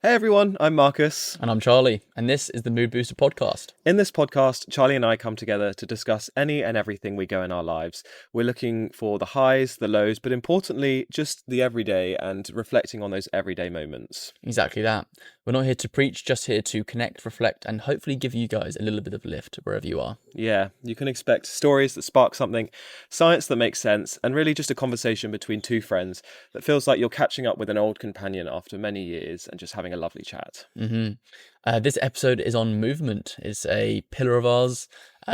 Hey everyone, I'm Marcus. And I'm Charlie, and this is the Mood Booster podcast. In this podcast, Charlie and I come together to discuss any and everything we go in our lives. We're looking for the highs, the lows, but importantly, just the everyday and reflecting on those everyday moments. Exactly that. We're not here to preach, just here to connect, reflect, and hopefully give you guys a little bit of a lift wherever you are. Yeah, you can expect stories that spark something, science that makes sense, and really just a conversation between two friends that feels like you're catching up with an old companion after many years and just having a lovely chat. This episode is on movement. It's a pillar of ours,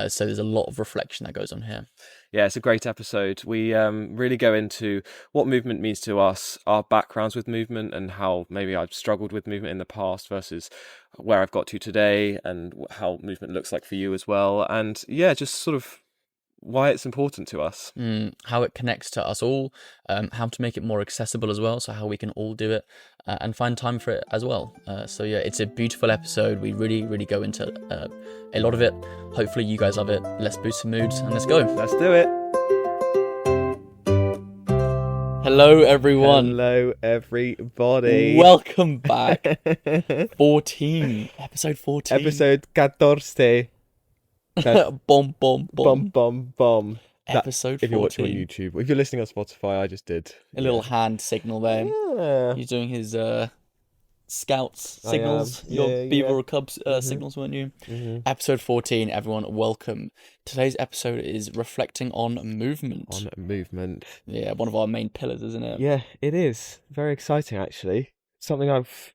so there's a lot of reflection that goes on here. Yeah, it's a great episode. We really go into what movement means to us, our backgrounds with movement, and how maybe I've struggled with movement in the past versus where I've got to today, and how movement looks like for you as well. And yeah, just sort of why it's important to us. How it connects to us all, how to make it more accessible as well, so how we can all do it and find time for it as well. So yeah, it's a beautiful episode. We really go into a lot of it. Hopefully you guys love it. Let's boost some moods and let's go. Let's do it. Hello everyone. Hello everybody. Welcome back. 14. Episode 14. Episode 14. Bomb. Bomb. Episode 14. If you're watching on YouTube. If you're listening on Spotify, I just did. A little hand signal there. Yeah. He's doing his scouts signals, your beaver or cubs signals, weren't you? Episode 14, everyone, welcome. Today's episode is reflecting on movement. On movement. Yeah, one of our main pillars, isn't it? Yeah, it is. Very exciting, actually. Something I've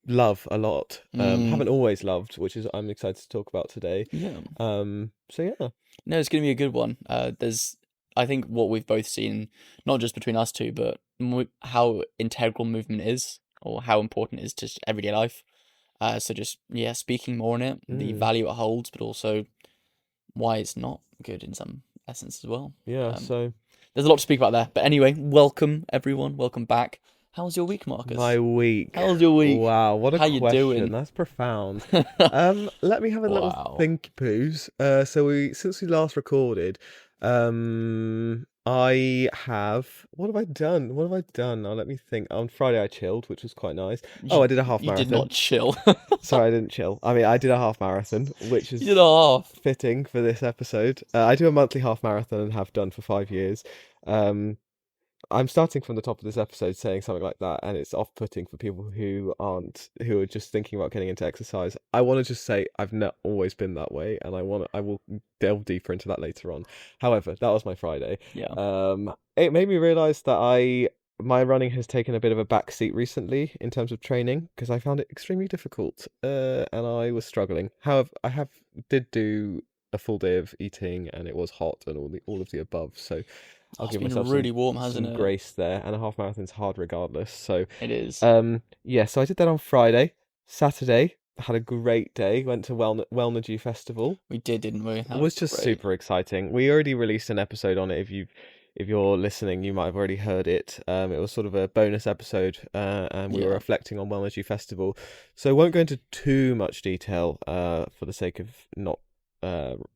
loved a lot. Haven't always loved, which is I'm excited to talk about today. Yeah. So yeah. No, it's going to be a good one. There's, I think, what we've both seen, not just between us two, but how integral movement is, or how important it is to just everyday life. So just, yeah, speaking more on it, the value it holds, but also why it's not good in some essence as well. Yeah, so there's a lot to speak about there. But anyway, welcome everyone, welcome back. How was your week, Marcus? my week. How was your week? Wow, what a How question. you doing? That's profound. Let me have a little Wow. think poos. Since we last recorded, I have what have I done? Oh, let me think. On Friday I chilled, which was quite nice. I did a half You marathon. did not chill. Sorry, I didn't chill. I mean, I did a half marathon, which is You did a half. fitting for this episode. I do a monthly half marathon and have done for 5 years. I'm starting from the top of this episode saying something like that, and it's off-putting for people who are just thinking about getting into exercise. I want to just say I've not always been that way, and I will delve deeper into that later on. However, that was my Friday. Yeah. It made me realise that my running has taken a bit of a backseat recently in terms of training because I found it extremely difficult, and I was struggling. However, did do a full day of eating, and it was hot and all of the above. So I'll It's give been myself really some, warm, hasn't some it? grace there, and a half marathon's hard regardless. So It is. yeah. So I did that on Friday. Saturday, had a great day. Went to Wellnagy Festival. We did, didn't we? It was just super exciting. We already released an episode on it. If you're listening, you might have already heard it. It was sort of a bonus episode, and we were reflecting on Wellnagy Festival. So I won't go into too much detail for the sake of not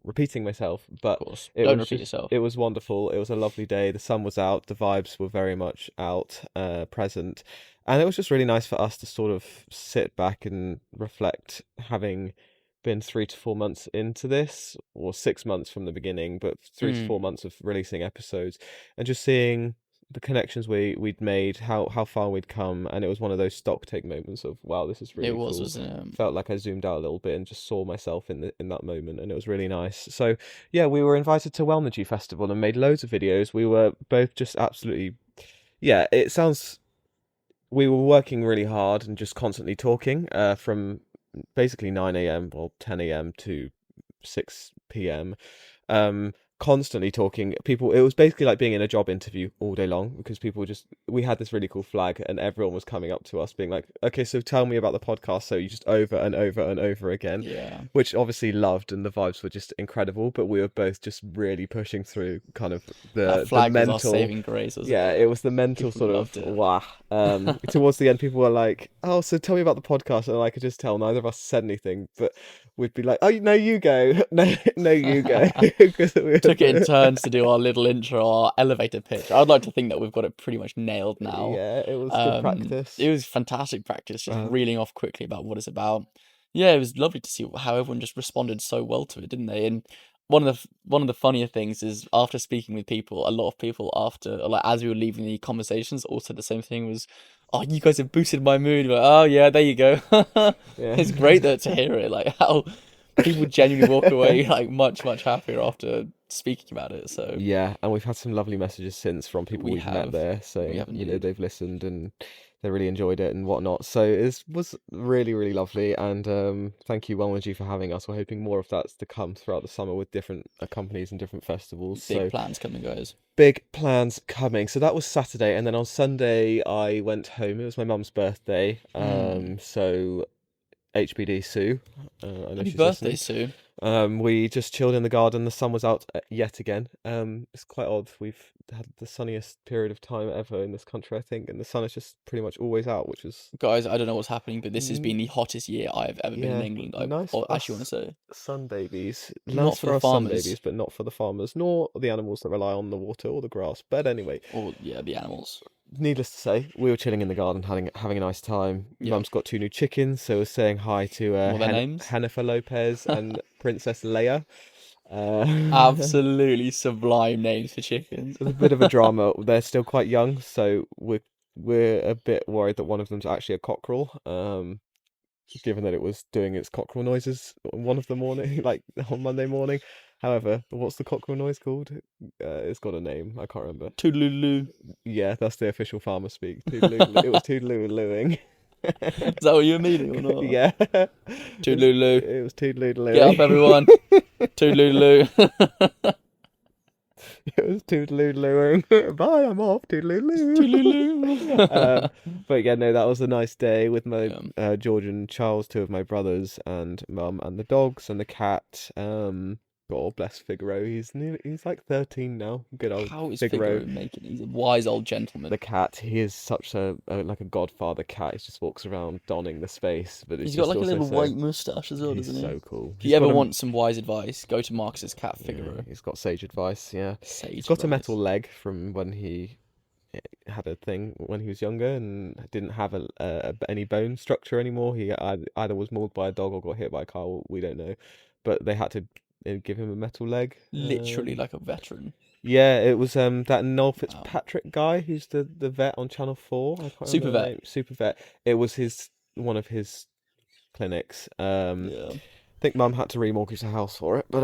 repeating myself, but Of course. Don't repeat yourself. It was wonderful. It was a lovely day. The sun was out. The vibes were very much out, present, and it was just really nice for us to sort of sit back and reflect, having been 3 to 4 months into this, or 6 months from the beginning, but 3 to 4 months of releasing episodes, and just seeing the connections we'd made, how far we'd come, and it was one of those stock take moments of wow, this is really cool. Wasn't it? Felt like I zoomed out a little bit and just saw myself in that moment, and it was really nice. So yeah, we were invited to Wellnagy Festival and made loads of videos. We were both just absolutely, yeah, we were working really hard and just constantly talking from basically 9 a.m. or 10 a.m. to 6 p.m. Constantly talking. People, it was basically like being in a job interview all day long, because we had this really cool flag and everyone was coming up to us being like, okay, so tell me about the podcast. So you just over and over and over again, which obviously loved, and the vibes were just incredible, but we were both just really pushing through kind of the mental, was our saving grace, wasn't it? It was the mental people sort of wow. Towards the end, people were like, oh, so tell me about the podcast, and I could just tell neither of us said anything, but we'd be like, oh no, you go. No, you go. Because we were took it in turns to do our little intro, our elevator pitch. I'd like to think that we've got it pretty much nailed now. Yeah, it was good practice. It was fantastic practice, just reeling off quickly about what it's about. Yeah, it was lovely to see how everyone just responded so well to it, didn't they? And one of the funnier things is after speaking with people, a lot of people after, like as we were leaving the conversations, all said the same thing was, "Oh, you guys have boosted my mood." Like, oh yeah, there you go. It's great to hear it, like how people genuinely walk away like much happier after speaking about it. So yeah, and we've had some lovely messages since from people We we've met have. there, We saying have you know indeed. they've listened and they really enjoyed it and whatnot. So it was really really lovely, and thank you Wellnergy for having us. We're hoping more of that's to come throughout the summer with different companies and different festivals. Big So plans coming, guys. big plans coming. So that was Saturday, and then on Sunday I went home. It was my mum's birthday. So HBD Sue, I know Happy she's birthday, listening. Sue. We just chilled in the garden. The sun was out yet again. It's quite odd. We've had the sunniest period of time ever in this country, I think, and the sun is just pretty much always out, which is Guys, I don't know what's happening, but this has been the hottest year I've ever been in yeah, England. nice Or for actually want us to say, sun babies. not Nice for for the us sun farmers. babies, but not for the farmers, nor the animals that rely on the water or the grass. But anyway, Or yeah, the animals. needless to say, we were chilling in the garden, having a nice time. Yeah. Mum's got 2 new chickens, so we're saying hi to What are their names? Jennifer Lopez and Princess Leia. Absolutely sublime names for chickens. There's a bit of a drama. They're still quite young, so we're a bit worried that one of them's actually a cockerel. Given that it was doing its cockerel noises on one of the morning, like on Monday morning. However, what's the cockerel noise called? It's got a name. I can't remember. Toodaloo. Yeah, that's the official farmer speak. Toodaloo. It was toodaloo-looing. Is that what you were meaning or not? Yeah. Toodaloo. It was toodaloo-looing. Get up, everyone. Toodaloo. It was toodaloo-looing. Bye, I'm off. Toodaloo. Toodaloo. But yeah, no, that was a nice day with my Yeah. George and Charles, 2 of my brothers, and mum, and the dogs and the cat. God bless Figaro. He's like 13 now. Good old How is Figaro. Figaro making? He's a wise old gentleman. The cat, he is such like a godfather cat. He just walks around donning the space, but it's He's got just like a also little so white moustache as well, he's doesn't he? so cool. If He's you ever got want some wise advice, go to Marcus's cat Figaro. he's got sage advice. Yeah, Sage he's got a advice. metal leg from when he had a thing when he was younger and didn't have any bone structure anymore. He either was mauled by a dog or got hit by a car. We don't know, but they had to give him a metal leg. Literally like a veteran. Yeah, it was that Noel Wow. Fitzpatrick guy who's the vet on Channel 4. I can't Super remember the vet. name. Super vet. It was one of his clinics. Yeah. I think Mum had to remortgage the house for it, but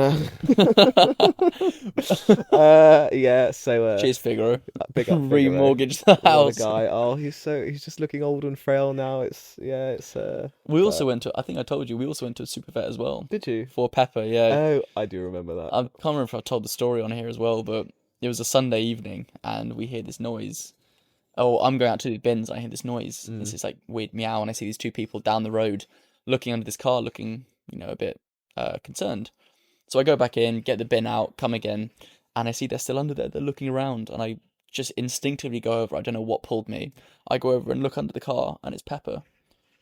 yeah. So Cheers, Figaro. big up Figaro. Remortgage the What a house. guy! Oh, he's just looking old and frail now. It's We also went to. I think I told you. We also went to a super vet as well. Did you? For Pepper, yeah. Oh, I do remember that. I can't remember if I told the story on here as well, but it was a Sunday evening and we hear this noise. Oh, I'm going out to the bins and I hear this noise. It's this like weird meow and I see these 2 people down the road looking under this car, looking, a bit concerned. So I go back in, get the bin out, come again, and I see they're still under there. They're looking around and I just instinctively go over. I don't know what pulled me. I go over and look under the car and it's Pepper.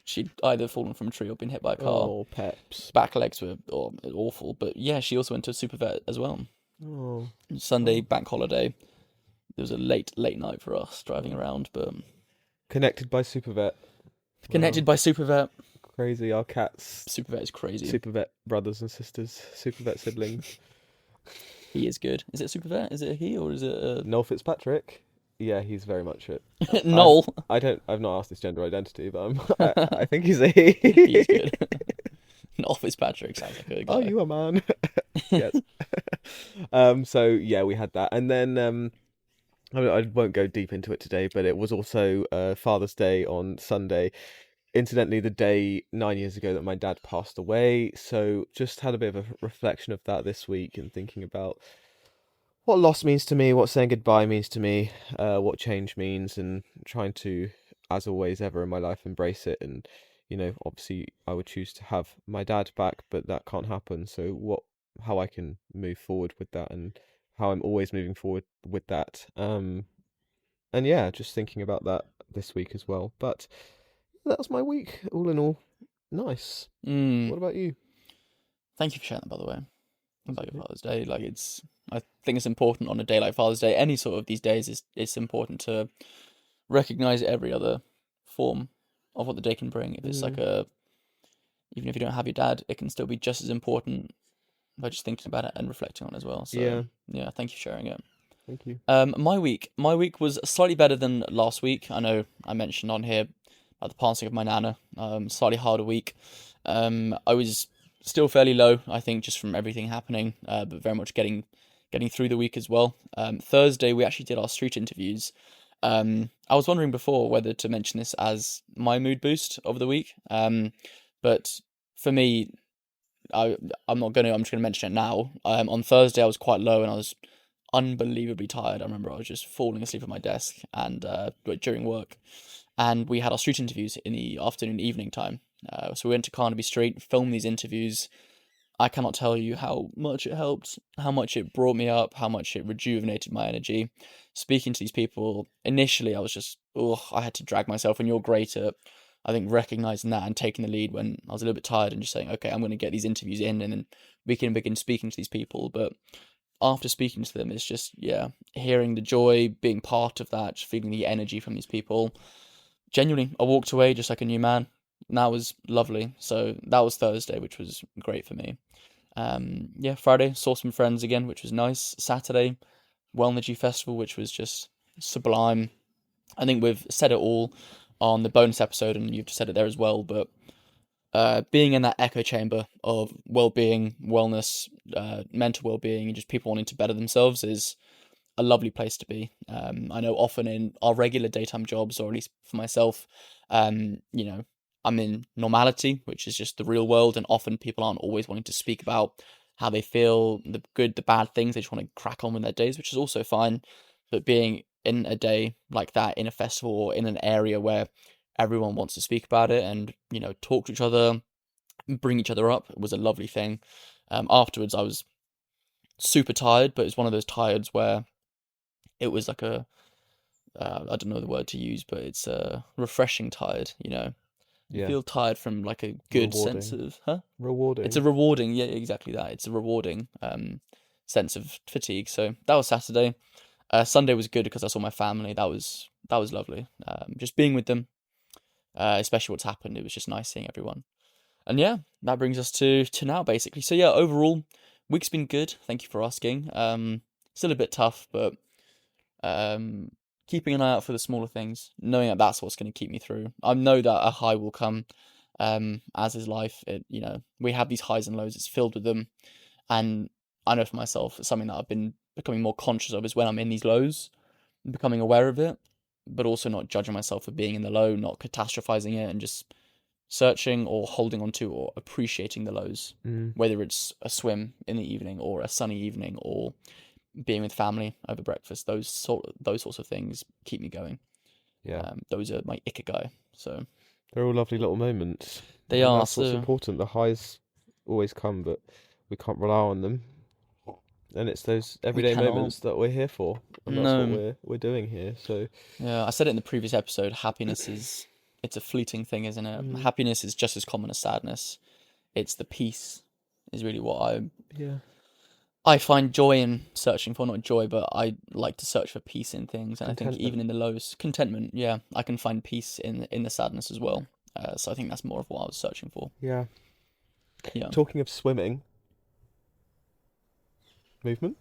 She'd either fallen from a tree or been hit by a car. Oh, Peps. Back legs were awful, but yeah, she also went to a super vet as well. Oh. Sunday, bank holiday. It was a late night for us driving around, but Connected by Super Vet. connected by super vet. Crazy, our cats. Super vet is crazy. Super Vet brothers and sisters. Super Vet siblings. He is good. Is it super vet? Is it a he or is it a Noel Fitzpatrick. Yeah, he's very much it. Noel? I've not asked his gender identity, but I think he's a he. He's good. Noel Fitzpatrick sounds like a guy. Oh, you a man? Yes. So yeah, we had that, and then I won't go deep into it today, but it was also Father's Day on Sunday. Incidentally, the day 9 years ago that my dad passed away. So just had a bit of a reflection of that this week and thinking about what loss means to me, what saying goodbye means to me, what change means, and trying to, as always, ever in my life, embrace it. And obviously, I would choose to have my dad back, but that can't happen. So how I can move forward with that, and how I'm always moving forward with that. And yeah, just thinking about that this week as well. But that was my week, all in all. Nice. What about you? Thank you for sharing that, by the way. Like Father's Day, like I think it's important on a day like Father's Day, any sort of these days, it's important to recognize every other form of what the day can bring. If it's like Mm, even if you don't have your dad, it can still be just as important by just thinking about it and reflecting on it as well. So yeah, yeah, thank you for sharing it. thank you. My week was slightly better than last week. I know I mentioned on here about the passing of my nana. Slightly harder week. I was still fairly low, I think, just from everything happening, but very much getting through the week as well. Thursday we actually did our street interviews. I was wondering before whether to mention this as my mood boost of the week. But for me, I I'm not gonna. I'm just gonna mention it now. On Thursday I was quite low and I was unbelievably tired. I remember I was just falling asleep at my desk and during work, and we had our street interviews in the afternoon, evening time. So we went to Carnaby Street, filmed these interviews. I cannot tell you how much it helped, how much it brought me up, how much it rejuvenated my energy. Speaking to these people, initially I was just, oh, I had to drag myself, and you're great at, I think, recognizing that and taking the lead when I was a little bit tired and just saying, okay, I'm going to get these interviews in and then we can begin speaking to these people. But after speaking to them, it's just, yeah, hearing the joy, being part of that, just feeling the energy from these people. Genuinely, I walked away just like a new man. And that was lovely. So that was Thursday, which was great for me. Yeah, Friday saw some friends again, which was nice. Saturday, Wellnergy Festival, which was just sublime. I think we've said it all on the bonus episode, and you've said it there as well. But being in that echo chamber of well-being, wellness, mental well-being, and just people wanting to better themselves is a lovely place to be. I know often in our regular daytime jobs, or at least for myself, you know, I'm in normality, which is just the real world, and often people aren't always wanting to speak about how they feel, the good, the bad things. They just want to crack on with their days, which is also fine. But being in a day like that, in a festival or in an area where everyone wants to speak about it and, talk to each other, bring each other up, was a lovely thing. Afterwards, I was super tired, but it's one of those tired's where it was like I don't know the word to use, but it's a refreshing tired. You Yeah, feel tired from like a good sense rewarding, of, huh? It's a rewarding. rewarding, yeah, exactly that. It's a rewarding sense of fatigue. So that was Saturday. Sunday was good because I saw my family. That was lovely. Just being with them, especially what's happened. It was just nice seeing everyone. And yeah, that brings us to now basically. So yeah, overall, week's been good. Thank you for asking. Still a bit tough, but um, keeping an eye out for the smaller things, knowing that that's what's going to keep me through. I know that a high will come, as is life. We have these highs and lows. It's filled with them, and I know for myself, it's something that I've been becoming more conscious of is when I'm in these lows, becoming aware of it, but also not judging myself for being in the low, not catastrophizing it, and just searching or holding on to or appreciating the lows, Mm, whether it's a swim in the evening or a sunny evening or being with family over breakfast. Those sorts of things keep me going. yeah, Those are my ikigai. So they're all lovely little moments, they and are. that's what's So important. The highs always come, but we can't rely on them. And it's those we everyday cannot. moments that we're here for, and that's what No. we're doing here. So, Yeah, I said it in the previous episode. It's a fleeting thing, isn't it? mm, Happiness is just as common as sadness. It's the peace is really what yeah, I find joy in searching for. Not joy, but I like to search for peace in things, and I think even contentment. in the lows, contentment. Yeah, I can find peace in the sadness as well. So I think that's more of what I was searching for. Yeah. Yeah. Talking of swimming, movement,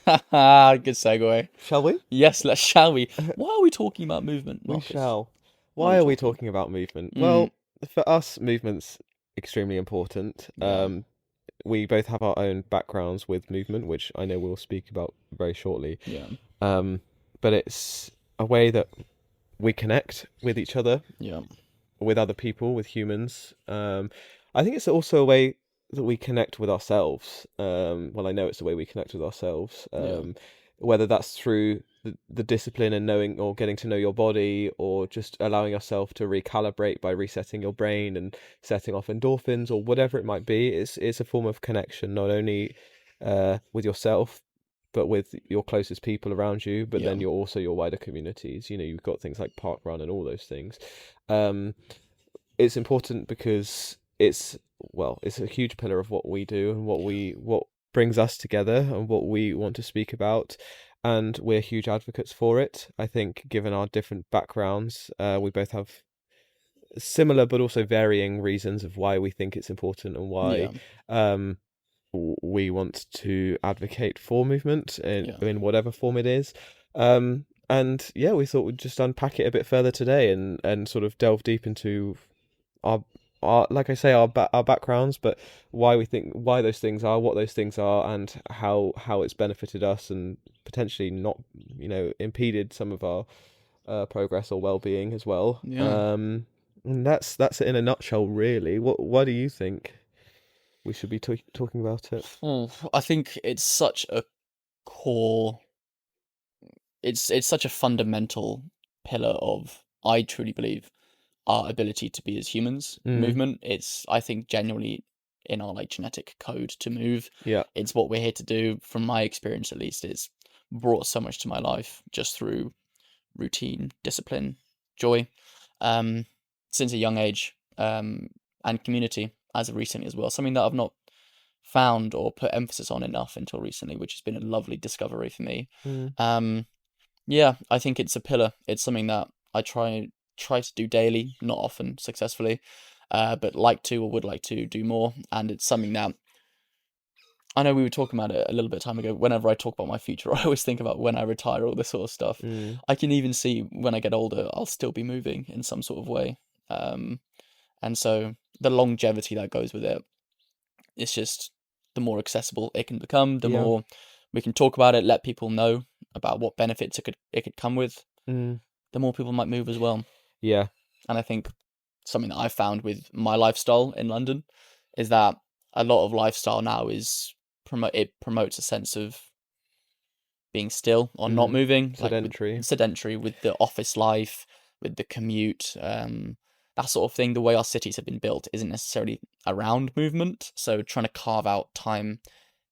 Good segue. shall we? Yes, shall we? Why are we talking about movement, We Marcus? shall. What are Why we are we talking? talking about movement? Mm, Well, for us, movement's extremely important. yeah, We both have our own backgrounds with movement, which I know we'll speak about very shortly. yeah, Um, but it's a way that we connect with each other, yeah, with other people, with humans. I think it's also a way that we connect with ourselves. Well, I know it's the way we connect with ourselves. yeah, Whether that's through the discipline and knowing or getting to know your body, or just allowing yourself to recalibrate by resetting your brain and setting off endorphins, or whatever it might be. It's a form of connection, not only with yourself, but with your closest people around you, but yeah, then you're also your wider communities. You've got things like park run and all those things. Um, it's important because it's a huge pillar of what we do and what brings us together and what we want to speak about. And we're huge advocates for it. I think, given our different backgrounds, we both have similar but also varying reasons of why we think it's important and why Yeah. um, we want to advocate for movement Yeah. in whatever form it is. And yeah, we thought we'd just unpack it a bit further today and sort of delve deep into our like I say, our backgrounds, but why those things are, what those things are, and how it's benefited us and potentially not, impeded some of our progress or well-being as well. Yeah. And that's it in a nutshell, really. Why do you think we should be talking about it? Oh, I think it's such a core. It's such a fundamental pillar of, I truly believe, our ability to be as humans. Mm, Movement. It's, I think, genuinely in our like genetic code to move. yeah. It's what we're here to do. From my experience, at least, it's brought so much to my life just through routine, discipline, joy, um, since a young age, and community as of recently as well. Something that I've not found or put emphasis on enough until recently, which has been a lovely discovery for me. Mm, Yeah, I think it's a pillar. It's something that I try to do daily, not often successfully, but like to or would like to do more. And it's something that I know we were talking about it a little bit of time ago. Whenever I talk about my future, I always think about when I retire, all this sort of stuff. mm, I can even see when I get older, I'll still be moving in some sort of way. And so the longevity that goes with it, it's just the more accessible it can become, the yeah. more we can talk about it, let people know about what benefits it could come with, Mm, the more people might move as well. yeah. And I think something that I found with my lifestyle in London is that a lot of lifestyle now is it promotes a sense of being still or not Mm, moving, like with sedentary. sedentary, with the office life, with the commute, that sort of thing. The way our cities have been built isn't necessarily around movement, so trying to carve out time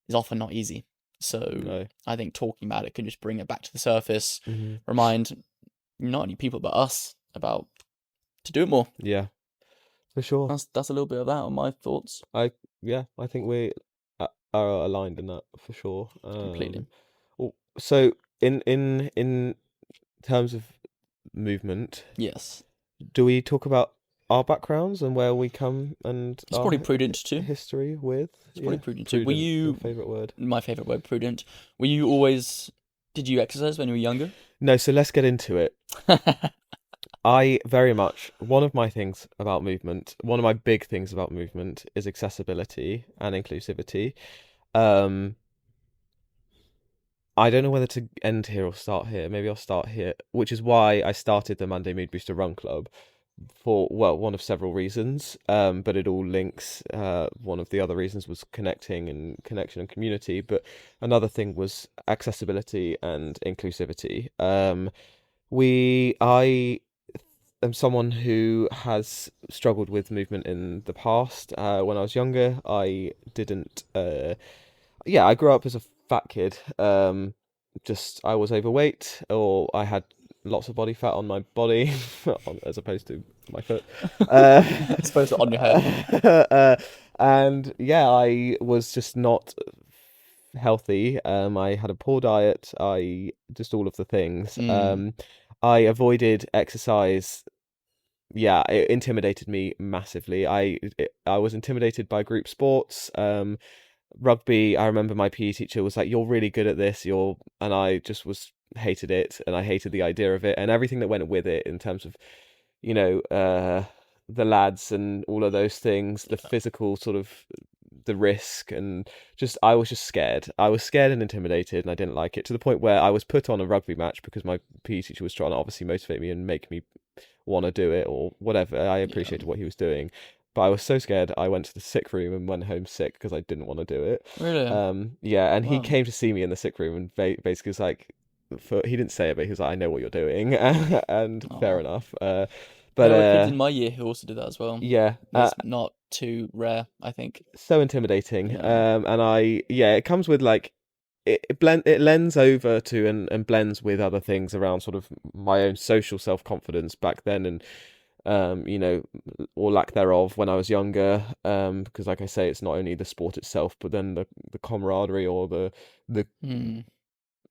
is often not easy. So No. I think talking about it can just bring it back to the surface, Hmm. remind not only people but us about to do it more. Yeah, for sure. That's a little bit of that on my thoughts. I Yeah, I think we are aligned in that for sure. Completely. So in terms of movement, Yes. do we talk about our backgrounds and where we come and It's our probably prudent too. history with? It's probably Yeah, prudent too. Were prudent, your you, favorite word. my favorite word, prudent? Were you always, did you exercise when you were younger? No, so let's get into it. I very much, one of my things about movement, one of my big things about movement is accessibility and inclusivity. Um, I don't know whether to end here or start here. Maybe I'll start here, which is why I started the Monday Mood Booster Run Club for, well, one of several reasons. But it all links. One of the other reasons was connection and community, but another thing was accessibility and inclusivity. I am someone who has struggled with movement in the past. When I was younger, I didn't. Yeah, I grew up as a fat kid. Just I was overweight, or I had lots of body fat on my body, as opposed to my foot. Uh, I suppose on your head. uh, and yeah, I was just not healthy. I had a poor diet. I just all of the things. Mm, I avoided exercise. Yeah, it intimidated me massively. I was intimidated by group sports. Rugby, I remember my PE teacher was like, "You're really good at this." And I just hated it, and I hated the idea of it and everything that went with it in terms of, you know, the lads and all of those things, the yeah, physical sort of the risk, and just I was just scared. I was scared and intimidated, and I didn't like it to the point where I was put on a rugby match because my PE teacher was trying to obviously motivate me and make me want to do it or whatever. I yeah. appreciated what he was doing, but I was so scared I went to the sick room and went home sick because I didn't want to do it. Really? Yeah, and he Wow. came to see me in the sick room and basically was like, he didn't say it, but he was like, "I know what you're doing," and fair Oh. enough. But There were kids in my year who also did that as well. yeah, It's not too rare, I think. so intimidating. Yeah. And yeah, it comes with like it lends over to and blends with other things around sort of my own social self confidence back then, and you know, or lack thereof when I was younger. Because like I say, it's not only the sport itself, but then the camaraderie or the Mm.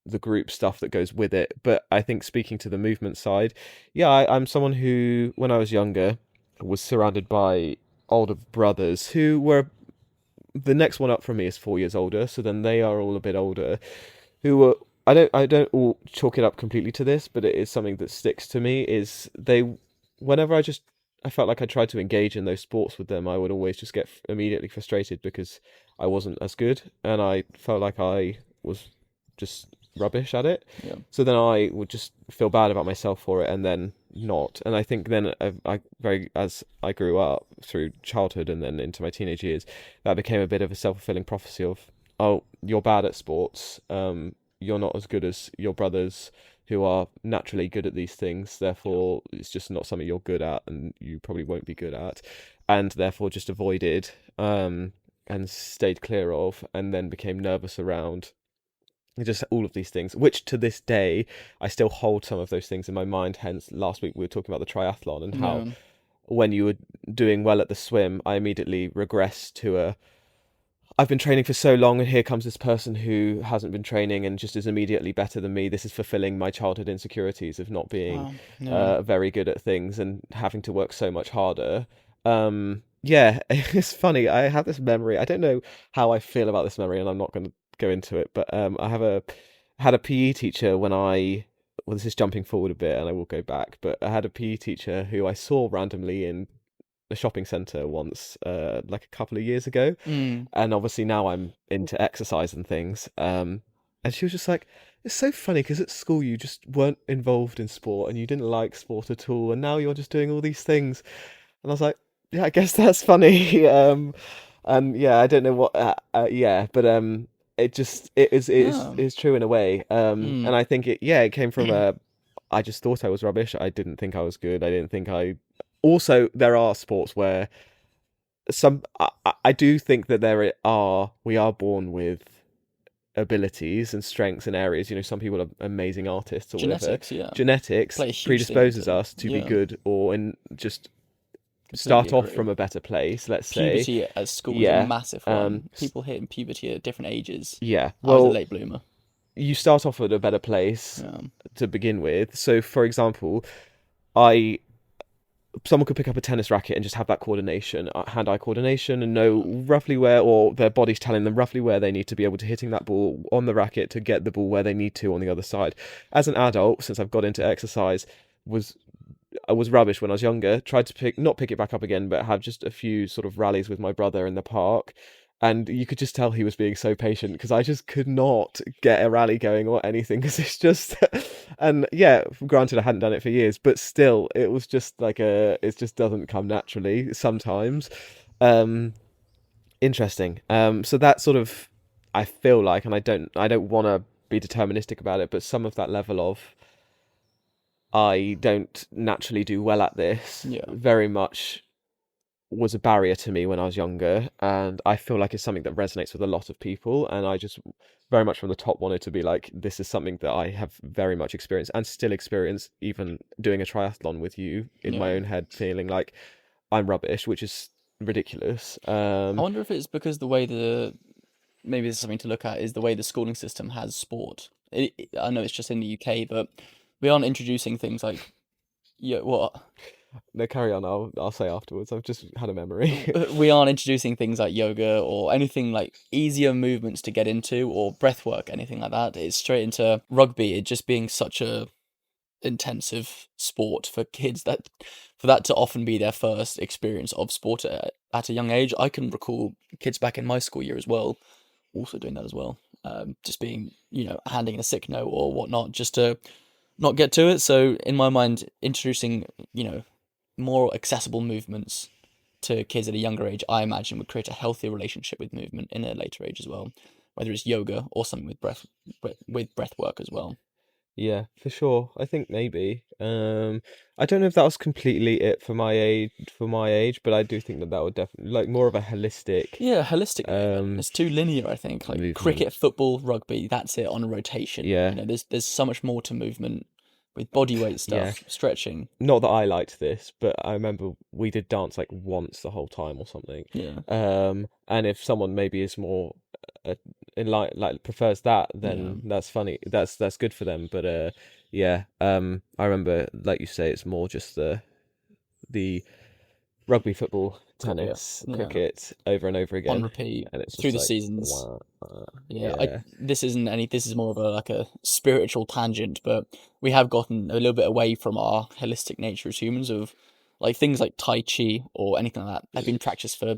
the group stuff that goes with it. But I think speaking to the movement side, yeah, I'm someone who, when I was younger, was surrounded by older brothers who were the next one up from me is 4 years older, so then they are all a bit older. Who were I don't all chalk it up completely to this, but it is something that sticks to me. Is they whenever I felt like I tried to engage in those sports with them, I would always just get immediately frustrated because I wasn't as good, and I felt like I was just rubbish at it. Yeah. So then I would just feel bad about myself for it, and then not. And I think then I very as I grew up through childhood and then into my teenage years, that became a bit of a self-fulfilling prophecy of, oh, you're bad at sports. You're not as good as your brothers who are naturally good at these things. Therefore, it's just not something you're good at, and you probably won't be good at, and therefore just avoided and stayed clear of, and then became nervous around just all of these things, which to this day I still hold some of those things in my mind. Hence, last week we were talking about the triathlon and how Yeah. when you were doing well at the swim, I immediately regressed to a I've been training for so long, and here comes this person who hasn't been training and just is immediately better than me. This is fulfilling my childhood insecurities of not being Wow. Yeah. very good at things and having to work so much harder. Yeah, it's funny. I have this memory. I don't know how I feel about this memory, and I'm not going to go into it. But I had a PE teacher when well, this is jumping forward a bit, and I will go back. But I had a PE teacher who I saw randomly in a shopping centre once, like a couple of years ago, Mm. and obviously now I'm into exercise and things. And she was just like, "It's so funny because at school you just weren't involved in sport and you didn't like sport at all, and now you're just doing all these things." And I was like, "Yeah, I guess that's funny." And yeah, I don't know what. Yeah, but Yeah. it is true in a way. And Mm. I think it came from a. I just thought I was rubbish. I didn't think I was good. I didn't think I. Also, there are sports where I do think that we are born with abilities and strengths and areas. You know, some people are amazing artists or whatever. Genetics, yeah, Genetics play a huge thing predisposes into. us to be Yeah, good or in just completely start off from agree. a better place, let's say. Puberty at school is a Yeah. massive Um one. People hitting puberty at different ages. yeah. I was a Well, late bloomer. you start off at a better place Yeah. to begin with. So for example, I someone could pick up a tennis racket and just have that coordination, hand-eye coordination, and know Yeah. roughly where, or their body's telling them roughly where they need to be able to hitting that ball on the racket to get the ball where they need to on the other side. As an adult, since I've got into exercise, was I was rubbish when I was younger. Tried to not pick it back up again, but have just a few sort of rallies with my brother in the park. And you could just tell he was being so patient because I just could not get a rally going or anything because it's just, and yeah, granted I hadn't done it for years, but still, it was just like it just doesn't come naturally sometimes. Um, Interesting. So that sort of, I feel like, and I don't want to be deterministic about it, but some of that level of I don't naturally do well at this Yeah. very much was a barrier to me when I was younger, and I feel like it's something that resonates with a lot of people. And I just very much from the top wanted to be like, this is something that I have very much experienced and still experience, even doing a triathlon with you in my Yeah. own head, feeling like I'm rubbish, which is ridiculous. I wonder if it's because the way maybe there's something to look at is the way the schooling system has sport. I know it's just in the UK, but we aren't introducing things like, yeah, what? No, carry on. I'll say afterwards. I've just had a memory. We aren't introducing things like yoga or anything like easier movements to get into or breath work, anything like that. It's straight into rugby, it just being such a intensive sport for kids that for that to often be their first experience of sport at a young age. I can recall kids back in my school year as well, also doing that as well. Just being, handing in a sick note or whatnot, just to not get to it. So in my mind, introducing, more accessible movements to kids at a younger age, I imagine would create a healthier relationship with movement in a later age as well, whether it's yoga or something with breath work as well. Yeah, for sure. I think maybe. I don't know if that was completely it for my age, but I do think that would definitely like more of a holistic Yeah, holistic movement. um It's too linear, I think. Like movement. cricket, football, rugby, that's it on a rotation. Yeah. There's so much more to movement with body weight Yeah. stuff, stretching. Not that I liked this, but I remember we did dance like once the whole time or something. Yeah, And if someone maybe is more uh, in like prefers that, yeah, then that's funny. That's good for them. But yeah. I remember, like you say, it's more just the rugby, football, cricket. tennis, Yeah, cricket over and over on again, repeat and it's through just the like seasons. wow, Yeah, I yeah, this isn't any. This is more of a like a spiritual tangent, but we have gotten a little bit away from our holistic nature as humans. Of like things like Tai Chi or anything like that have been practiced for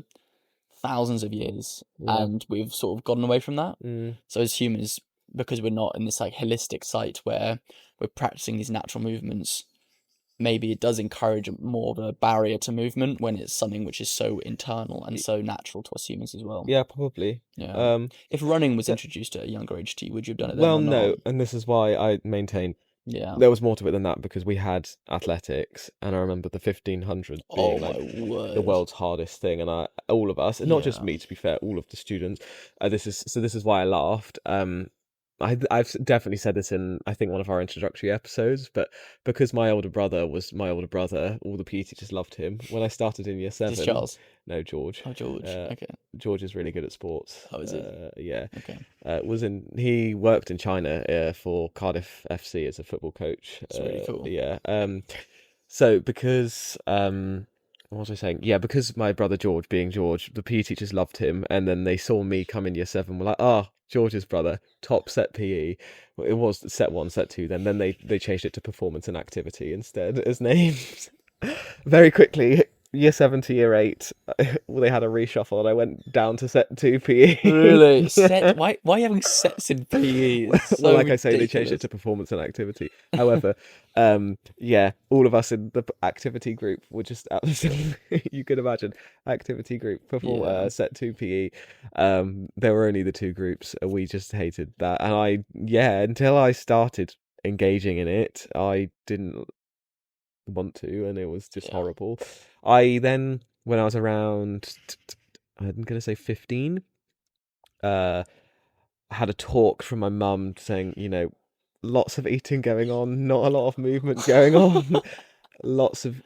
thousands of years, yeah, and we've sort of gotten away from that. mm, So as humans, because we're not in this like holistic site where we're practicing these natural movements, maybe it does encourage more of a barrier to movement when it's something which is so internal and so natural to us humans as well. yeah, probably. Yeah. Um, If running was th- introduced at a younger age to you, would you have done it then well, or not? no, and this is why I maintain Yeah. there was more to it than that because we had athletics, and I remember the 1500 Oh being my like the word. world's hardest thing, and all of us, and not just Yeah. me, to be fair, all of the students. This is why I laughed. I've definitely said this in I think one of our introductory episodes, but because my older brother was my older brother, all the PE teachers loved him. When I started in year Is this 7, Charles? no, George. Oh, George. Uh, Okay. George is really good at sports. Oh, is he? Yeah, Okay. he worked in China for Cardiff FC as a football coach. That's really cool. Yeah. So because what was I saying? Yeah, because my brother George, being George, the PE teachers loved him, and then they saw me come in year 7, were like, "Ah, George's brother, top set PE." Well, it was set 1, set 2. Then they changed it to performance and activity instead as names. Very quickly, year 7 to year 8, well, they had a reshuffle, and I went down to set 2 PE. Really? Yeah. Why are you having sets in PE? It's Well, so like I say, they changed it ridiculous. to performance and activity. However, yeah, all of us in the activity group were just absolutely, you could imagine, activity group, perform Yeah. set 2 PE. There were only the two groups, and we just hated that. And yeah, until I started engaging in it, I didn't want to, and it was just Yeah. horrible. I then, when I was around, I'm gonna say 15, uh, had a talk from my mum saying, lots of eating going on, not a lot of movement going on, lots of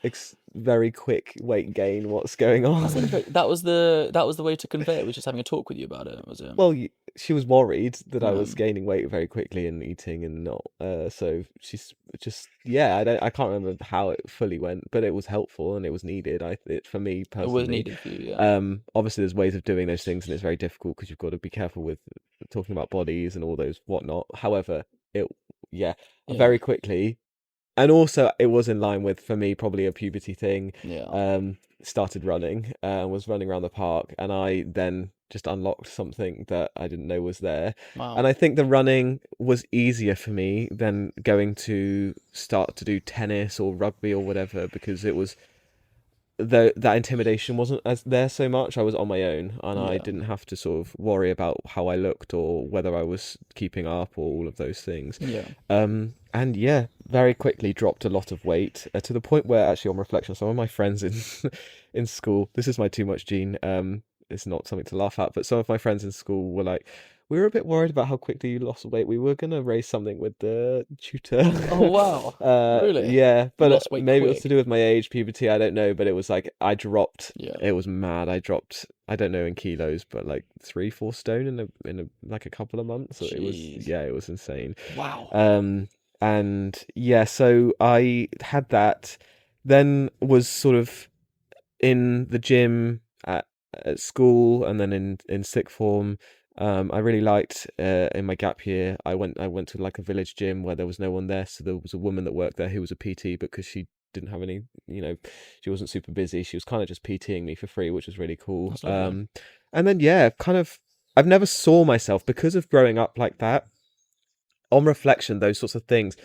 very quick weight gain. What's going That's on? interesting. That was the way to convey it, was just having a talk with you about it, was it? Well, she was worried that I Yeah. was gaining weight very quickly and eating and not. So she's just, yeah. I can't remember how it fully went, but it was helpful and it was needed. For me It was personally. needed for you, yeah. Obviously, there's ways of doing those things, and it's very difficult because you've got to be careful with talking about bodies and all those whatnot. However, it, yeah, Yeah. very quickly, and also it was in line with, for me, probably a puberty thing. Yeah. Started running, was running around the park, and I then just unlocked something that I didn't know was there. Wow. And I think the running was easier for me than going to start to do tennis or rugby or whatever, because it was that intimidation wasn't as there so much. I was on my own, and I Yeah. didn't have to sort of worry about how I looked or whether I was keeping up or all of those things. Yeah. And yeah, very quickly dropped a lot of weight, to the point where, actually, on reflection, some of my friends in in school, this is my too much gene. It's not something to laugh at, but some of my friends in school were like, "We were a bit worried about how quickly you lost weight. We were gonna raise something with the tutor." Oh wow. Really? Yeah, You but lost weight maybe it was to quick. do with my age, puberty. I don't know, but it was like I dropped. Yeah. It was mad. I dropped. I don't know in kilos, but like 3, 4 stone in like a couple of months. So it was, Jeez. yeah, it was insane. Wow. And yeah, so I had that. Then was sort of in the gym at school, and then in sixth form. I really liked, in my gap year. I went to like a village gym where there was no one there, so there was a woman that worked there who was a PT, because she didn't have any, she wasn't super busy. She was kind of just PTing me for free, which was really cool. That's lovely. And then yeah, kind of, I've never saw myself, because of growing up like that. On reflection, those sorts of things,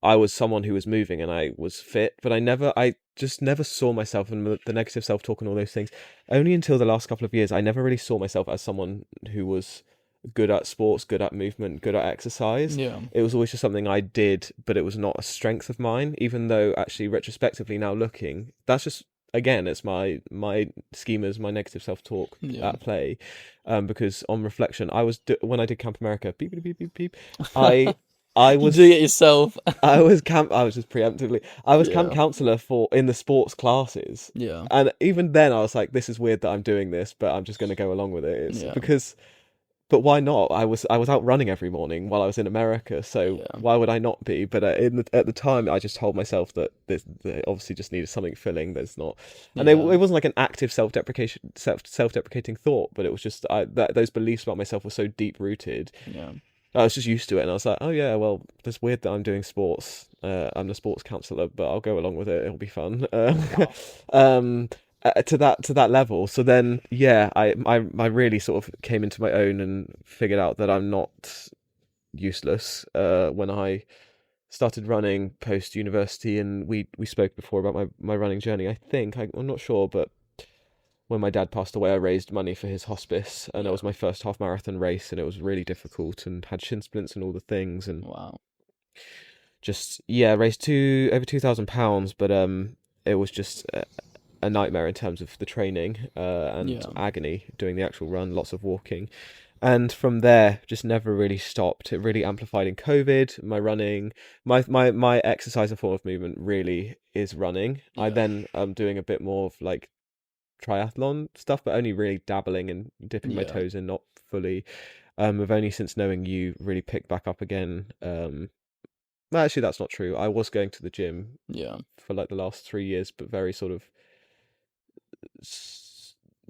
I was someone who was moving and I was fit, but I just never saw myself in the negative self-talk and all those things. Only until the last couple of years, I never really saw myself as someone who was good at sports, good at movement, good at exercise. Yeah. It was always just something I did, but it was not a strength of mine, even though actually retrospectively now looking, that's just, again, it's my schemas, my negative self-talk Yeah. at play. Because on reflection, when I did Camp America, beep beep beep beep beep, I I You doing was it yourself. I was just preemptively. I was camp Yeah. counselor for in the sports classes. Yeah. And even then I was like, this is weird that I'm doing this, but I'm just gonna go along with it. It's Yeah. because but why not? I was out running every morning while I was in America, so Yeah. why would I not be? But at the time, I just told myself that they obviously just needed something filling. There's not, and Yeah. it wasn't like an active self deprecating thought, but it was just those beliefs about myself were so deep rooted. Yeah. I was just used to it, and I was like, oh yeah, well, it's weird that I'm doing sports. I'm a sports counselor, but I'll go along with it. It'll be fun. Wow. Um, to that level. So then, yeah, I really sort of came into my own and figured out that I'm not useless. When I started running post university, and we spoke before about my running journey. I'm not sure, but when my dad passed away, I raised money for his hospice, and it Yeah. was my first half marathon race, and it was really difficult, and had shin splints and all the things, and Wow. just yeah, raised over £2,000, but it was just a nightmare in terms of the training and Yeah. agony doing the actual run, lots of walking. And from there, just never really stopped. It really amplified in COVID. My running, my exercise and form of movement really is running. I Yeah. then am doing a bit more of like triathlon stuff, but only really dabbling and dipping my Yeah. toes in, not fully. I've only since knowing you really picked back up again. Well, actually, that's not true. I was going to the gym Yeah. for like the last 3 years, but very sort of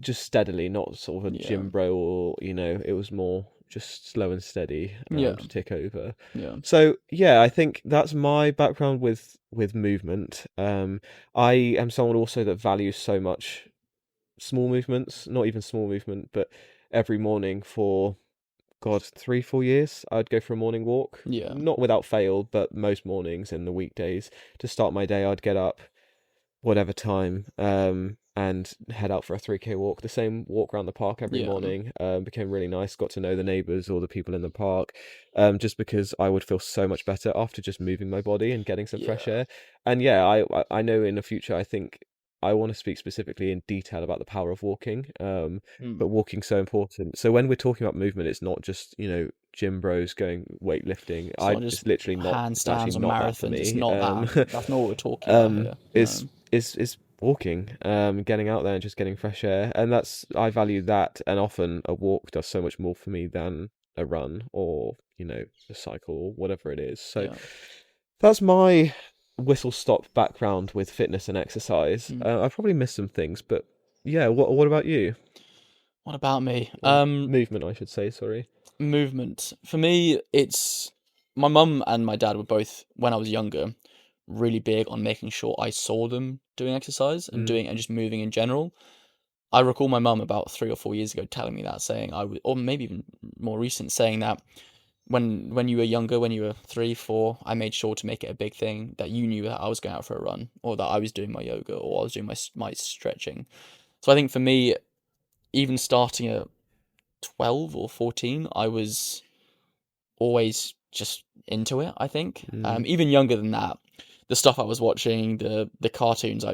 just steadily, not sort of a Yeah. gym bro, or it was more just slow and steady Yeah. to tick over. Yeah. So yeah, I think that's my background with movement. I am someone also that values so much small movements, not even small movement, but every morning for God, 3 4 years, I'd go for a morning walk, Yeah. not without fail, but most mornings in the weekdays to start my day, I'd get up whatever time, and head out for a 3K walk. The same walk around the park every Yeah. morning. Became really nice. Got to know the neighbours or the people in the park, just because I would feel so much better after just moving my body and getting some fresh Yeah. air. And yeah, I know in the future, I think I want to speak specifically in detail about the power of walking. Mm. But walking's so important. So when we're talking about movement, it's not just gym bros going weightlifting. It's not just It's literally not. It's actually handstands or not that for marathons. It's me. not that. That's not what we're talking about here. Is No. walking, getting out there and just getting fresh air, and I value that. And often a walk does so much more for me than a run or a cycle or whatever it is. So Yeah. that's my whistle stop background with fitness and exercise. Mm. I probably missed some things, but yeah. What about you? What about me? Or movement, I should say. Sorry. Movement. For me, it's my mum and my dad were both, when I was younger, really big on making sure I saw them doing exercise and Mm, just moving in general. I recall my mum about 3 or 4 years ago telling me that, saying I would, or maybe even more recent, saying that when you were younger, when you were 3, 4, I made sure to make it a big thing that you knew that I was going out for a run, or that I was doing my yoga, or I was doing my stretching. So I think for me, even starting at 12 or 14, I was always just into it. I think mm, even younger than that, the stuff I was watching, the cartoons,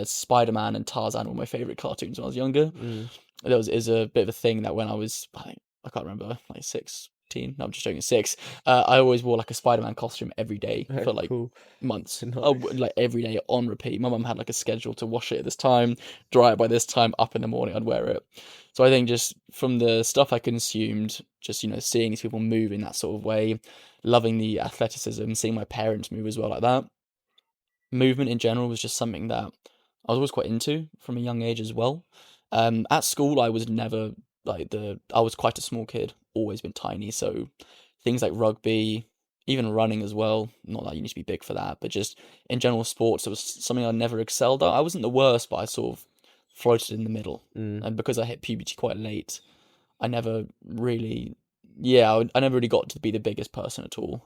Spider-Man and Tarzan were my favorite cartoons when I was younger. mm. There was is a bit of a thing that when I was, I can't remember, like 16. No, I'm just joking. 6. I always wore like a Spider-Man costume every day for like Cool. months. Nice. Like every day on repeat. My mum had like a schedule to wash it at this time, dry it by this time, up in the morning I'd wear it. So I think just from the stuff I consumed, just seeing these people move in that sort of way, loving the athleticism, seeing my parents move as well like that. Movement in general was just something that I was always quite into from a young age as well. At school, I was never I was quite a small kid, always been tiny. So things like rugby, even running as well. Not that you need to be big for that, but just in general sports, it was something I never excelled at. I wasn't the worst, but I sort of floated in the middle. Mm, And because I hit puberty quite late, I never really, yeah, I never really got to be the biggest person at all.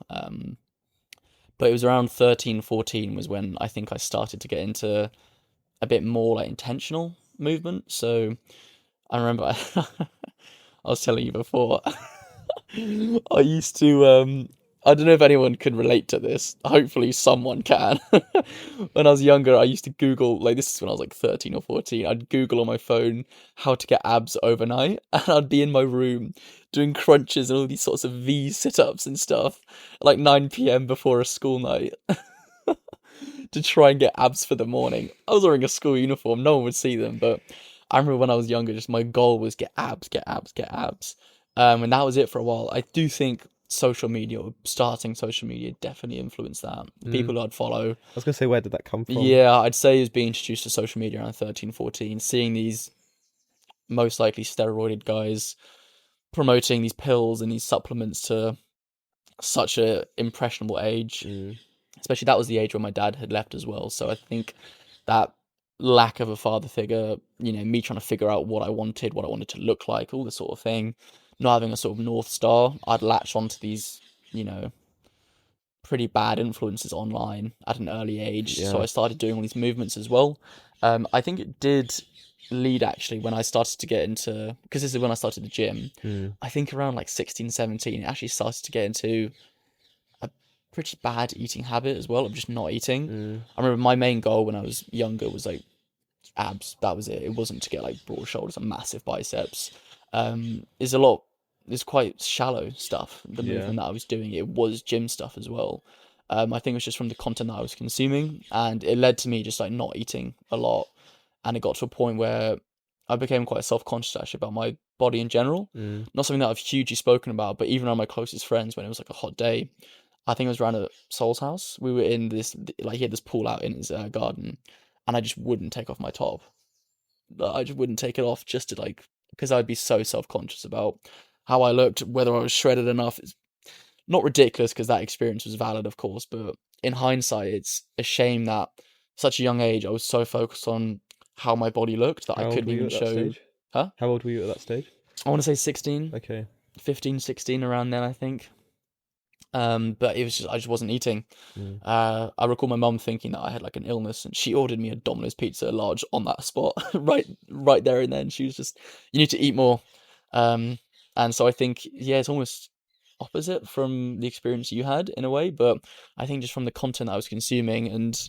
But it was around 13, 14 was when I think I started to get into a bit more like intentional movement. So I remember I was telling you before, I used to I don't know if anyone can relate to this. Hopefully, someone can. When I was younger, I used to Google, like, this is when I was like 13 or 14. I'd Google on my phone how to get abs overnight, and I'd be in my room doing crunches and all these sorts of V sit ups and stuff, like 9 p.m. before a school night to try and get abs for the morning. I was wearing a school uniform, no one would see them, but I remember when I was younger, just my goal was get abs, get abs, get abs. And that was it for a while. I do think social media, or starting social media, definitely influenced that. Mm. People I'd follow. I was gonna say, where did that come from? Yeah, I'd say is being introduced to social media around 13, 14, seeing these most likely steroided guys promoting these pills and these supplements to such a impressionable age. Mm. Especially that was the age when my dad had left as well. So I think that lack of a father figure, me trying to figure out what I wanted to look like, all this sort of thing, not having a sort of North Star, I'd latch onto these, pretty bad influences online at an early age. So Yeah. I started doing all these movements as well. I think it did lead actually when I started to get into, because this is when I started the gym, Mm. I think around like 16, 17, it actually started to get into a pretty bad eating habit as well of just not eating. Mm. I remember my main goal when I was younger was like abs. That was it. It wasn't to get like broad shoulders and massive biceps. It's quite shallow stuff. The Yeah. movement that I was doing, it was gym stuff as well. I think it was just from the content that I was consuming, and it led to me just like not eating a lot, and it got to a point where I became quite self-conscious actually about my body in general. Mm. Not something that I've hugely spoken about, but even around my closest friends, when it was like a hot day, I think it was around a Soul's house. We were in this, like, he had this pool out in his garden, and I just wouldn't take off my top. I just wouldn't take it off just to like, because I'd be so self-conscious about how I looked, whether I was shredded enough. It's not ridiculous because that experience was valid, of course, but in hindsight, it's a shame that such a young age I was so focused on how my body looked that I How old couldn't were you even at that show. stage? Huh? How old were you at that stage? I want to say 16, Okay. 15, 16, around then, I think. But it was just, I just wasn't eating. Mm. I recall my mum thinking that I had like an illness, and she ordered me a Domino's pizza large on that spot, right there and then. She was just, you need to eat more. And so I think, yeah, it's almost opposite from the experience you had in a way, but I think just from the content I was consuming, and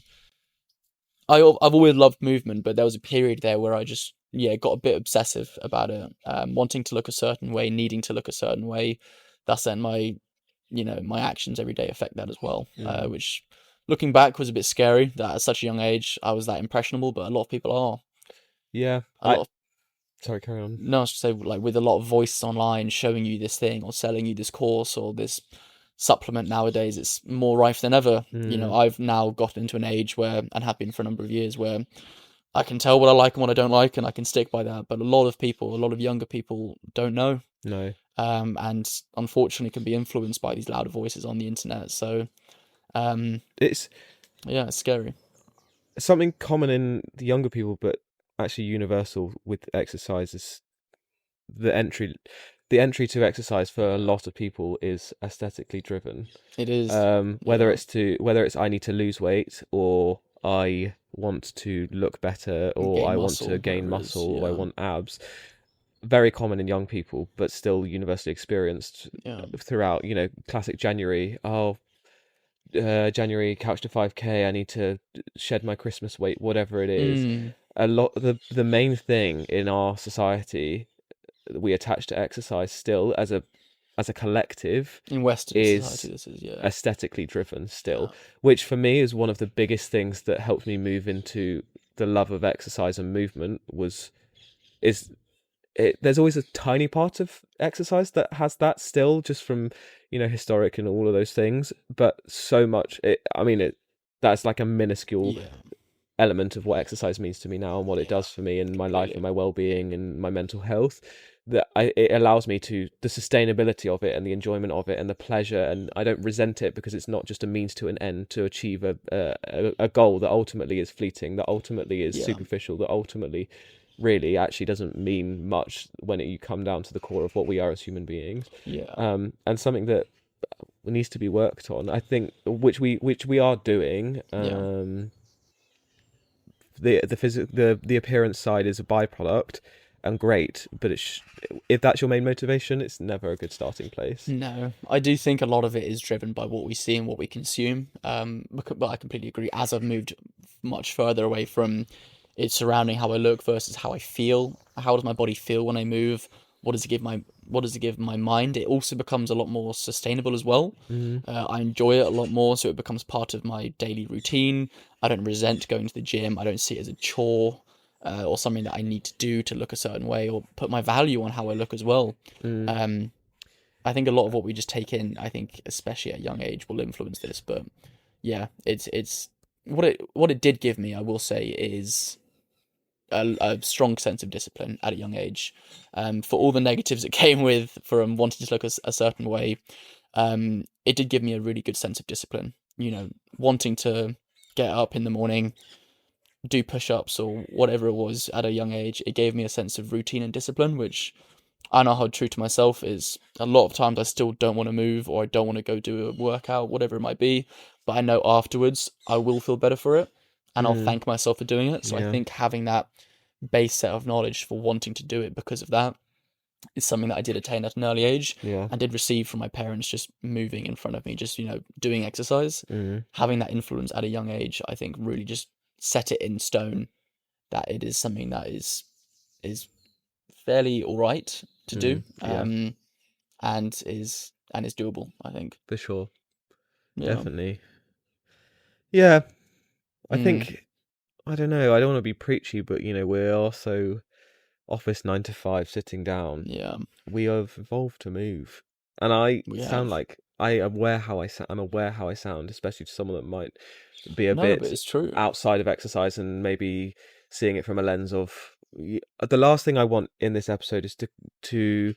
I've always loved movement, but there was a period there where I just, yeah, got a bit obsessive about it, wanting to look a certain way, needing to look a certain way. That's then my actions every day affect that as well, Mm. which looking back was a bit scary that at such a young age I was that impressionable, but a lot of people are. Yeah. A lot of, Sorry, carry on. no, I was to say, like, with a lot of voices online showing you this thing or selling you this course or this supplement nowadays, it's more rife than ever. Mm. I've now gotten into an age where, and have been for a number of years, where I can tell what I like and what I don't like, and I can stick by that. But a lot of younger people don't know. No. And unfortunately can be influenced by these louder voices on the internet. So, It's yeah, it's scary. something common in the younger people, but actually universal with exercise is the entry to exercise for a lot of people is aesthetically driven. It is. Whether Yeah. it's I need to lose weight, or I want to look better, or Gain I want to muscle, gain whatever it is. muscle, or I Yeah. want abs. Very common in young people, but still universally experienced Yeah. throughout. Classic January. Oh, January couch to 5K. I need to shed my Christmas weight, whatever it is. Mm. A lot. The main thing in our society that we attach to exercise still as a collective In Western is society, this is, yeah. aesthetically driven still, Yeah. which for me is one of the biggest things that helped me move into the love of exercise and movement. There's always a tiny part of exercise that has that still, just from historic and all of those things, but so much that's like a minuscule Yeah. element of what exercise means to me now, and what it does for me in my life and my well-being and my mental health, that it allows me to the sustainability of it and the enjoyment of it and the pleasure, and I don't resent it because it's not just a means to an end to achieve a goal that ultimately is fleeting, that ultimately is Yeah. superficial, that ultimately really actually doesn't mean much when you come down to the core of what we are as human beings. Yeah. And something that needs to be worked on, I think, which we are doing. Yeah. The appearance side is a byproduct, and great, but if that's your main motivation, it's never a good starting place. No, I do think a lot of it is driven by what we see and what we consume. But I completely agree. As I've moved much further away from it surrounding how I look versus how I feel, how does my body feel when I move? What does it give my mind? It also becomes a lot more sustainable as well. Mm. I enjoy it a lot more, so it becomes part of my daily routine. I don't resent going to the gym. I don't see it as a chore. Or something that I need to do to look a certain way, or put my value on how I look as well. Mm. I think a lot of what we just take in, I think, especially at a young age, will influence this. But yeah, it's what it did give me, I will say, is a strong sense of discipline at a young age. For all the negatives it came with from wanting to look a certain way, it did give me a really good sense of discipline. You know, wanting to get up in the morning, do push-ups or whatever it was at a young age, it gave me a sense of routine and discipline, which I know how true to myself is. A lot of times I still don't want to move, or I don't want to go do a workout, whatever it might be, but I know afterwards I will feel better for it, and I'll Mm. thank myself for doing it. So I Yeah. think having that base set of knowledge for wanting to do it because of that is something that I did attain at an early age Yeah. and did receive from my parents, just moving in front of me, just, doing exercise. Mm. Having that influence at a young age, I think really just set it in stone that it is something that is fairly all right to do, Yeah, and is doable, I think. for sure. Yeah. Definitely. Yeah, I Mm, think, I don't know, I don't want to be preachy, but we're also office 9 to 5 sitting down. yeah, We have evolved to move. And I we sound have. like I am aware how I sound. I'm aware how I sound, especially to someone that might be a No, but bit it's true. outside of exercise and maybe seeing it from a lens of the last thing I want in this episode is to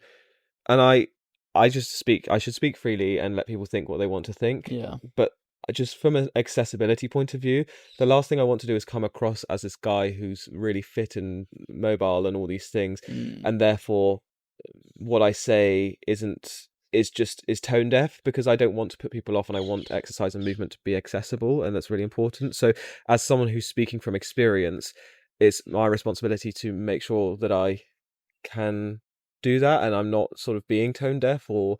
and I should speak freely and let people think what they want to think, Yeah. but just from an accessibility point of view, the last thing I want to do is come across as this guy who's really fit and mobile and all these things, Mm, and therefore what I say is tone deaf, because I don't want to put people off and I want exercise and movement to be accessible, and that's really important. So as someone who's speaking from experience, it's my responsibility to make sure that I can do that and I'm not sort of being tone deaf or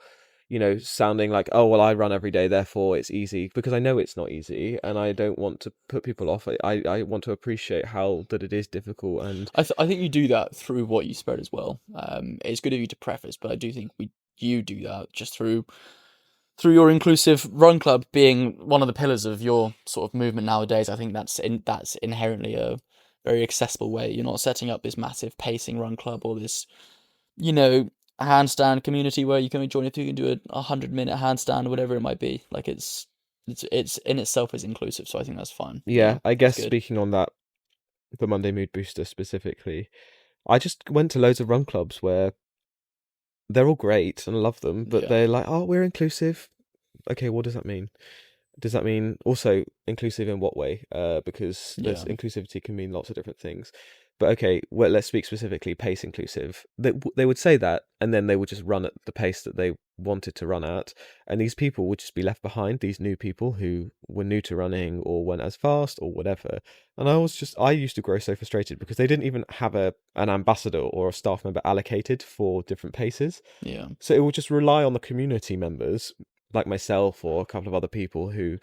sounding like, oh well, I run every day therefore it's easy, because I know it's not easy and I don't want to put people off. I want to appreciate how that it is difficult. And I think you do that through what you spread as well. It's good of you to preface, but I do think you do that just through your inclusive run club being one of the pillars of your sort of movement nowadays. I think that's inherently a very accessible way. You're not setting up this massive pacing run club or this, you know, handstand community where you can join if you can do a 100-minute handstand or whatever it might be. Like it's in itself is inclusive, so I think that's fine. yeah, I That's guess good. speaking on that, the Monday Mood Booster specifically, I just went to loads of run clubs where they're all great and I love them, but Yeah, they're like, oh, we're inclusive. Okay, what does that mean? Does that mean also inclusive in what way? Because there's yeah, inclusivity can mean lots of different things. But okay, well, let's speak specifically pace inclusive. They would say that, and then they would just run at the pace that they wanted to run at, and these people would just be left behind. These new people who were new to running or weren't as fast or whatever. And I used to grow so frustrated because they didn't even have an ambassador or a staff member allocated for different paces. yeah, So it would just rely on the community members like myself or a couple of other people who,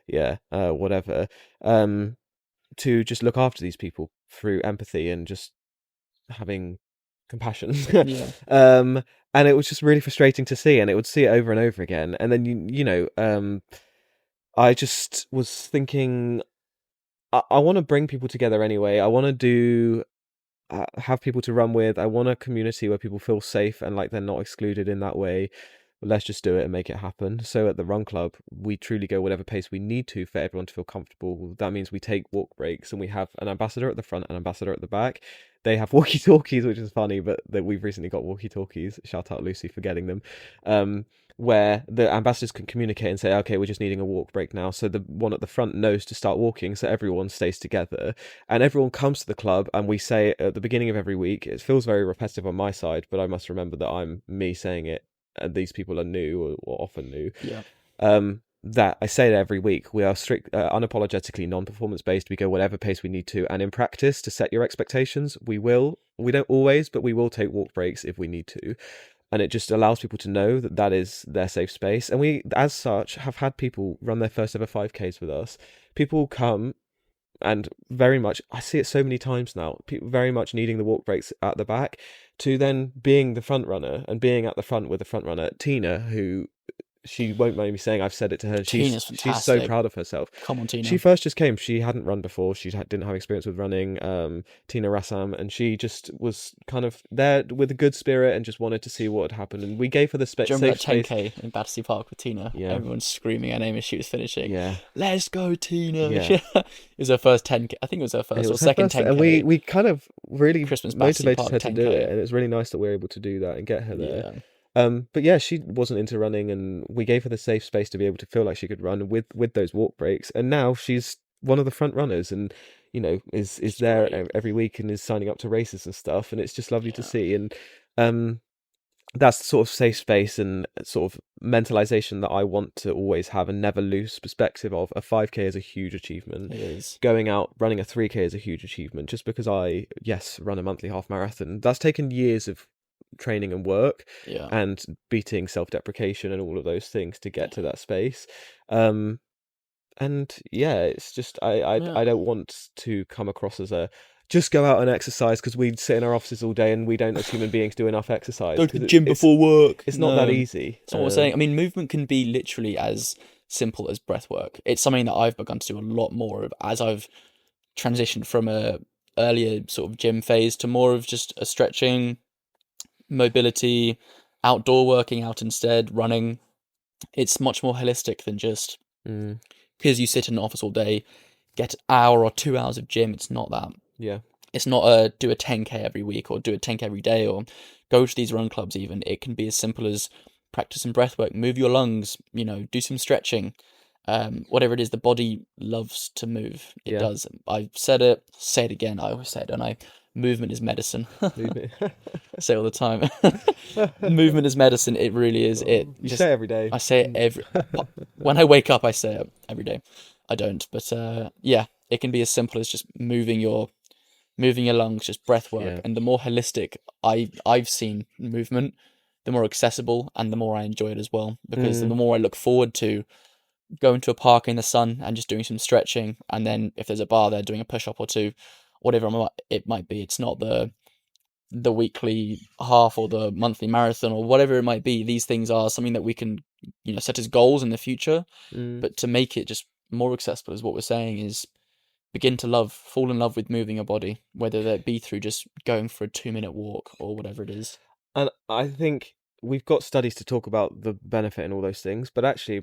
yeah, whatever, um, to just look after these people through empathy and just having compassion. yeah, um, and it was just really frustrating to see, and it would see it over and over again. And then I just was thinking, I want to bring people together anyway. I want to have people to run with. I want a community where people feel safe and like they're not excluded in that way. Let's just do it and make it happen. So at the run club, we truly go whatever pace we need to for everyone to feel comfortable. That means we take walk breaks and we have an ambassador at the front, an ambassador at the back. They have walkie-talkies, which is funny, but that we've recently got walkie-talkies. Shout out Lucy for getting them. Where the ambassadors can communicate and say, okay, we're just needing a walk break now. So the one at the front knows to start walking, so everyone stays together. And everyone comes to the club, and we say it at the beginning of every week. It feels very repetitive on my side, but I must remember that I'm me saying it, and these people are new or often new. yeah. that I say it every week. We are strict, unapologetically non-performance based. We go whatever pace we need to, and in practice, to set your expectations, we will. We don't always, but we will take walk breaks if we need to, and it just allows people to know that that is their safe space. And we, as such, have had people run their first ever 5Ks with us. People come and very much, I see it so many times now, people very much needing the walk breaks at the back, to then being the front runner and being at the front with the front runner, Tina, who, she won't mind me saying, I've said it to her, Tina's she's so fantastic. proud of herself. Come on, She Tina. first just came, she hadn't run before, didn't have experience with running, Tina Rassam, and she just was kind of there with a good spirit and just wanted to see what had happened, and we gave her the Do you remember safe that space. 10K in Battersea Park with Tina? Yeah, Everyone screaming her name as she was finishing. yeah, Let's go, Tina! yeah. It was her first 10K. I think it was her And it first or was her second first, and 10K. we kind of really Christmas Battersea motivated Park her to do it, 10K. and it's really nice that we're able to do that and get her there. Yeah. But yeah, she wasn't into running, and we gave her the safe space to be able to feel like she could run with those walk breaks. And now she's one of the front runners, and is Which is there great. every week and is signing up to races and stuff. And it's just lovely to Yeah. see. And um, that's the sort of safe space and sort of mentalization that I want to always have and never lose perspective of. A 5K is a huge achievement. It is. Going out running a 3K is a huge achievement. Just because I, yes, run a monthly half marathon, that's taken years of training and work Yeah. and beating self-deprecation and all of those things to get to that space. And yeah, it's just Yeah. I don't want to come across as a just go out and exercise, because we sit in our offices all day and we don't as human beings do enough exercise, Go to the because gym before work. it's not that No. easy. That's not what we're saying. I mean, movement can be literally as simple as breath work. It's something that I've begun to do a lot more of as I've transitioned from a earlier sort of gym phase to more of just a stretching, mobility, outdoor working out instead, running. It's much more holistic than just Mm, because you sit in an office all day, get an hour or 2 hours of gym. It's not that. yeah, It's not a do a 10K every week or do a 10K every day or go to these run clubs even. It can be as simple as practice some breath work, move your lungs, do some stretching. Whatever it is, the body loves to move. It yeah. does. I've said it, say it again. I always say it, don't I? Movement is medicine. Movement. I say it all the time. Movement is medicine. It really is. It You just say it every day. I say it when I wake up. I say it every day. I don't, but yeah, it can be as simple as just moving your lungs, just breath work. Yeah. And the more holistic I've seen movement, the more accessible and the more I enjoy it as well. Because the more I look forward to going to a park in the sun and just doing some stretching, and then if there's a bar there, doing a push up or two, whatever it might be. It's not the weekly half or the monthly marathon or whatever it might be. These things are something that we can set as goals in the future. But to make it just more accessible, is what we're saying, is begin to fall in love with moving your body, whether that be through just going for a 2-minute walk or whatever it is. And I think we've got studies to talk about the benefit and all those things, but actually,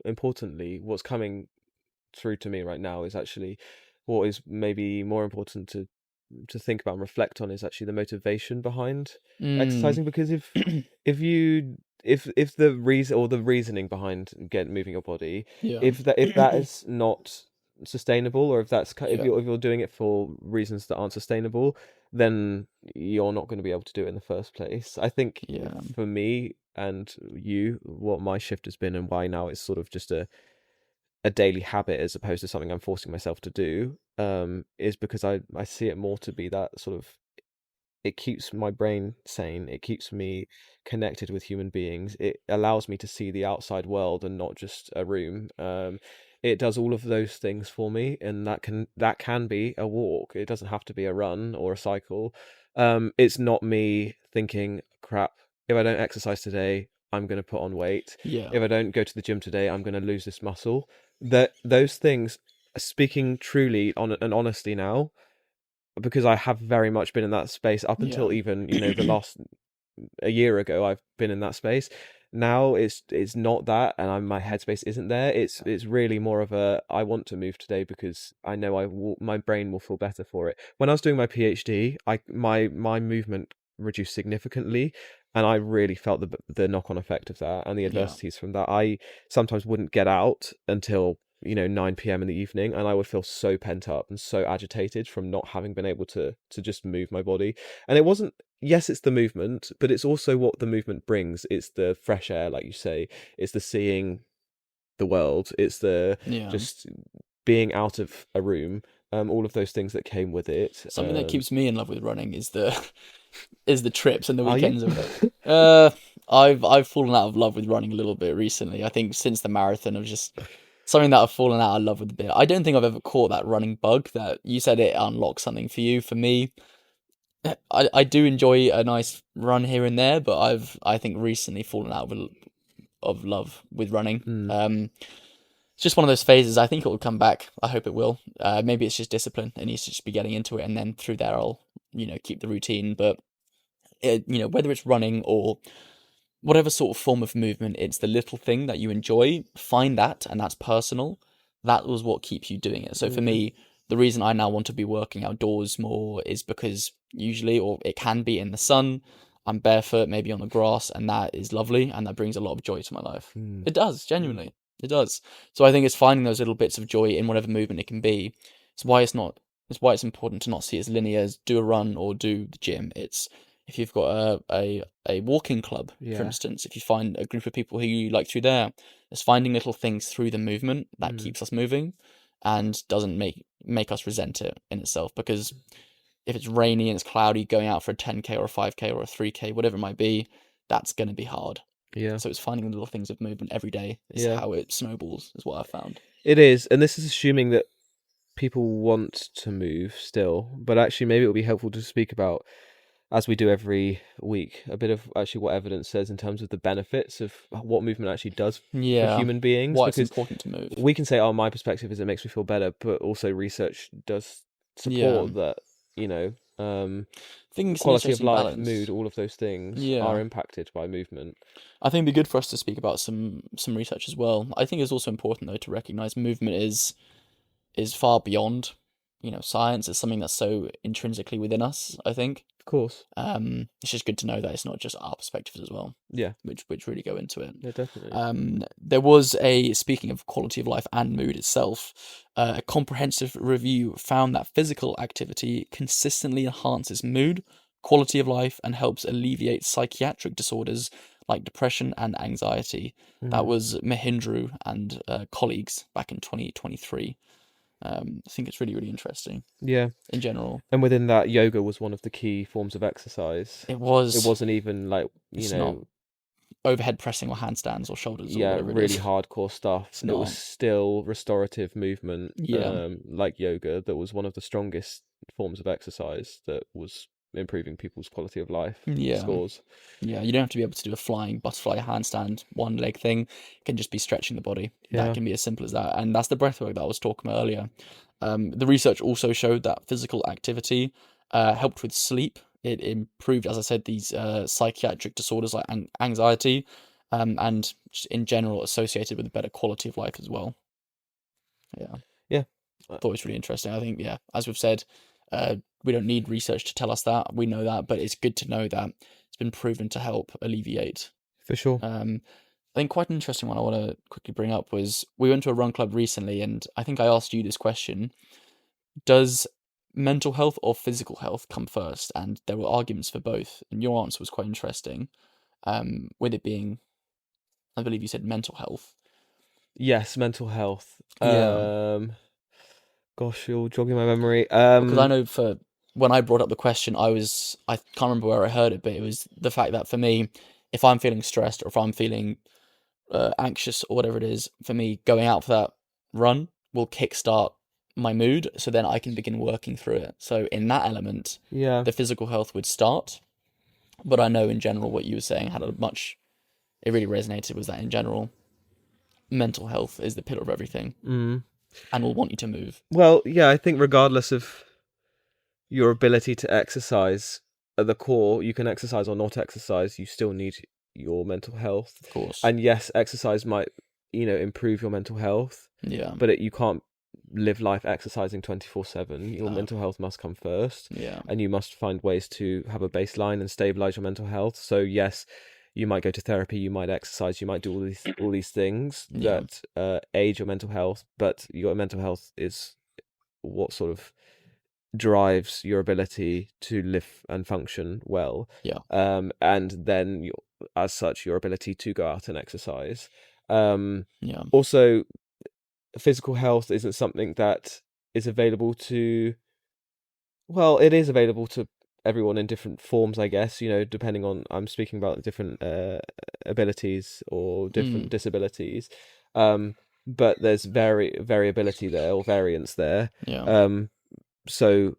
importantly, what's coming through to me right now is actually what is maybe more important to think about and reflect on, is actually the motivation behind exercising. Because if the reason or the reasoning behind moving your body, Yeah. if that is not sustainable, or if that's if Yeah. you're doing it for reasons that aren't sustainable, then you're not going to be able to do it in the first place. I think Yeah. for me and you, what my shift has been and why now it's sort of just a daily habit as opposed to something I'm forcing myself to do, is because I see it more to be that sort of, it keeps my brain sane, it keeps me connected with human beings, it allows me to see the outside world and not just a room. It does all of those things for me, and that can be a walk. It doesn't have to be a run or a cycle. It's not me thinking, crap, if I don't exercise today, I'm going to put on weight. Yeah. If I don't go to the gym today, I'm going to lose this muscle. That those things, speaking truly on and honestly now, because I have very much been in that space up until Yeah. even the last a year ago, I've been in that space. Now it's not that, and my headspace isn't there. It's really more of a, I want to move today because I know my brain will feel better for it. When I was doing my PhD, my movement reduced significantly, and I really felt the knock-on effect of that and the adversities from that. I sometimes wouldn't get out until 9 p.m. in the evening, and I would feel so pent up and so agitated from not having been able to just move my body. And it wasn't, yes, it's the movement, but it's also what the movement brings. It's the fresh air, like you say, it's the seeing the world. It's the Yeah. just being out of a room, all of those things that came with it. Something that keeps me in love with running is the is the trips and the Are you? weekends of it. Uh, I've fallen out of love with running a little bit recently. I think since the marathon, I've just something that I've fallen out of love with a bit. I don't think I've ever caught that running bug that you said it unlocks something for you. For me, I do enjoy a nice run here and there, but I think recently fallen out of love with running. Mm, It's just one of those phases. I think it will come back. I hope it will. Maybe it's just discipline. It needs to just be getting into it, and then through there, I'll keep the routine. But whether it's running or whatever sort of form of movement, it's the little thing that you enjoy. Find that, and that's personal. That was what keeps you doing it. So for mm, me, the reason I now want to be working outdoors more is because usually, or it can be in the sun, I'm barefoot, maybe on the grass, and that is lovely, and that brings a lot of joy to my life. mm, It does, mm. genuinely. It does. So I think it's finding those little bits of joy in whatever movement it can be. It's why it's not. It's why it's important to not see it as linear as do a run or do the gym. It's if you've got a walking club, for Yeah. instance, if you find a group of people who you like through there, it's finding little things through the movement that Mm, keeps us moving and doesn't make us resent it in itself. Because if it's rainy and it's cloudy, going out for a 10K or a 5K or a 3K, whatever it might be, that's going to be hard. yeah. So it's finding the little things of movement every day is Yeah. how it snowballs, is what I've found. It is, and this is assuming that people want to move still, but actually maybe it would be helpful to speak about, as we do every week, a bit of actually what evidence says in terms of the benefits of what movement actually does for Yeah, human beings, why it's because important to move. we can say, oh, my perspective is it makes me feel better, but also research does Yeah, support that, I think it's an quality of interesting life, mood, balance. all of those things are Yeah, impacted by movement. I think it'd be good for us to speak about some research as well. I think it's also important though to recognize movement is far beyond, science. It's something that's so intrinsically within us, I think. Of course. It's just good to know that it's not just our perspectives as well, Yeah, which really go into it. yeah, definitely. There was speaking of quality of life and mood itself, a comprehensive review found that physical activity consistently enhances mood, quality of life, and helps alleviate psychiatric disorders like depression and anxiety. That Mm, was Mahindru and colleagues back in 2023. I think it's really, really interesting yeah. in general. And within that, yoga was one of the key forms of exercise. It It was, wasn't even like, it's not overhead pressing or handstands or shoulders or yeah, whatever it really is. hardcore stuff. It's It was not. still restorative movement, Yeah. like yoga, that was one of the strongest forms of exercise that was improving people's quality of life Yeah. scores. Yeah, you don't have to be able to do a flying butterfly handstand, one leg thing. It can just be stretching the body. That Yeah. can be as simple as that. And that's the breathwork that I was talking about earlier. The research also showed that physical activity helped with sleep. It improved, as I said, these psychiatric disorders like anxiety and just in general associated with a better quality of life as well. Yeah, Yeah. thought it was really interesting. I think, yeah, as we've said, we don't need research to tell us that. We know that, but it's good to know that it's been proven to help alleviate. For sure. I think quite an interesting one I want to quickly bring up was we went to a run club recently, and I think I asked you this question: does mental health or physical health come first? And there were arguments for both, and your answer was quite interesting. With it being, I believe you said mental health. Yes, mental health. Yeah, Gosh, you're jogging my memory. because I know for when I brought up the question, I can't remember where I heard it, but it was the fact that for me, if I'm feeling stressed or if I'm feeling anxious or whatever it is, for me, going out for that run will kickstart my mood, so then I can begin working through it. So in that element, Yeah. the physical health would start, but I know in general what you were saying had a much. It really resonated was that in general, mental health is the pillar of everything Mm. and will want you to move. Well, yeah, I think regardless of your ability to exercise at the core, you can exercise or not exercise, you still need your mental health. Of course. And yes, exercise might, improve your mental health, Yeah. but you can't live life exercising 24/7. Your No. mental health must come first, Yeah. and you must find ways to have a baseline and stabilize your mental health. So yes, you might go to therapy, you might exercise, you might do all these things Yeah. that aid your mental health, but your mental health is what sort of drives your ability to live and function well. Yeah. And then as such, your ability to go out and exercise. Yeah. Also, physical health isn't something that is available to, well, it is available to everyone in different forms, I guess, depending on, I'm speaking about different abilities or different Mm. disabilities. But there's variability there, or variance there. Yeah. So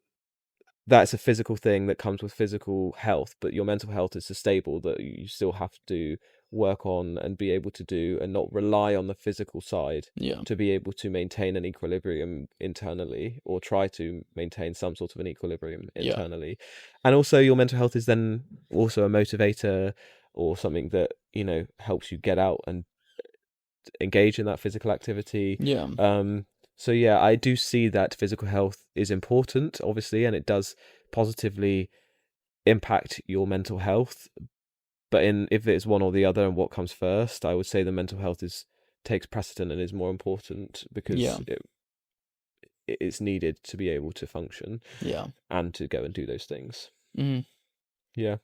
that's a physical thing that comes with physical health, but your mental health is so stable that you still have to work on and be able to do, and not rely on the physical side Yeah. to be able to maintain an equilibrium internally, or try to maintain some sort of an equilibrium Yeah. internally. And also your mental health is then also a motivator, or something that helps you get out and engage in that physical activity. Yeah. So yeah, I do see that physical health is important, obviously, and it does positively impact your mental health. But if it's one or the other and what comes first, I would say the mental health takes precedent and is more important, Yeah. because it's needed to be able to function Yeah. and to go and do those things. Mm. Yeah,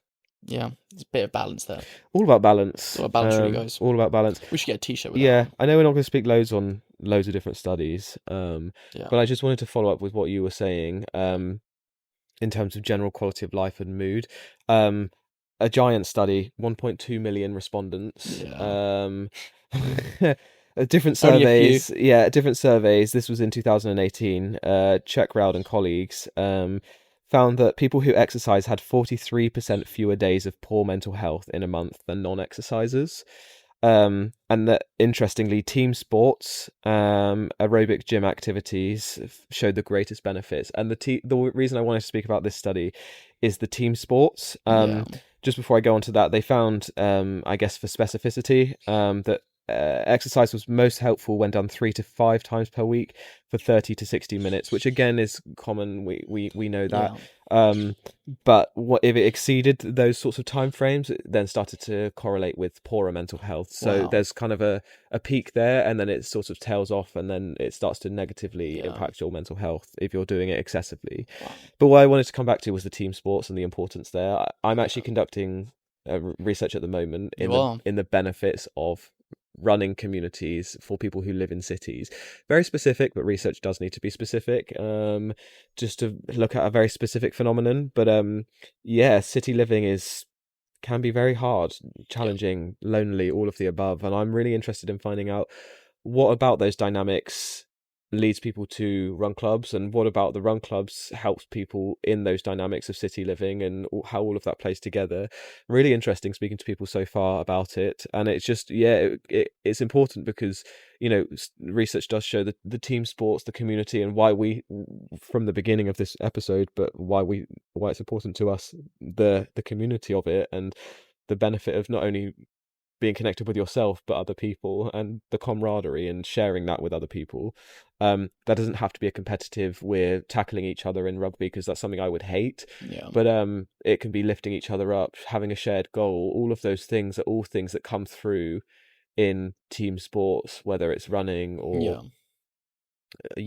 Yeah. There's a bit of balance there. all about balance. Well, balance really goes. All about balance. We should get a T-shirt with that Yeah, on. I know we're not going to speak loads on loads of different studies, Yeah. but I just wanted to follow up with what you were saying, in terms of general quality of life and mood. A giant study, 1.2 million respondents. Yeah. Different Only a few. surveys. Yeah, different surveys. This was in 2018. Czech Raud and colleagues found that people who exercise had 43% fewer days of poor mental health in a month than non-exercisers. And that, interestingly, team sports, aerobic gym activities showed the greatest benefits. And the reason I wanted to speak about this study is the team sports. Yeah. Just before I go on to that, they found, I guess for specificity, that exercise was most helpful when done 3 to 5 times per week for 30 to 60 minutes, which again is common. We know that. Yeah. But what if it exceeded those sorts of time frames? It then started to correlate with poorer mental health. So Wow. there's kind of a peak there, and then it sort of tails off, and then it starts to negatively Yeah. impact your mental health if you're doing it excessively. Wow. But what I wanted to come back to was the team sports and the importance there. I'm actually Yeah. conducting research at the moment You are. in the benefits of running communities for people who live in cities. Very specific, but research does need to be specific, just to look at a very specific phenomenon. But yeah, city living can be very hard, challenging, lonely, all of the above. And I'm really interested in finding out what about those dynamics leads people to run clubs, and what about the run clubs helps people in those dynamics of city living, and how all of that plays together. Really interesting speaking to people so far about it. And it's just, yeah, it's important because research does show the team sports, the community, and why we, from the beginning of this episode, but why it's important to us, the community of it, and the benefit of not only being connected with yourself but other people, and the camaraderie and sharing that with other people. That doesn't have to be a competitive, we're tackling each other in rugby, because that's something I would hate. Yeah. But it can be lifting each other up, having a shared goal. All of those things are all things that come through in team sports, whether it's running or Yeah.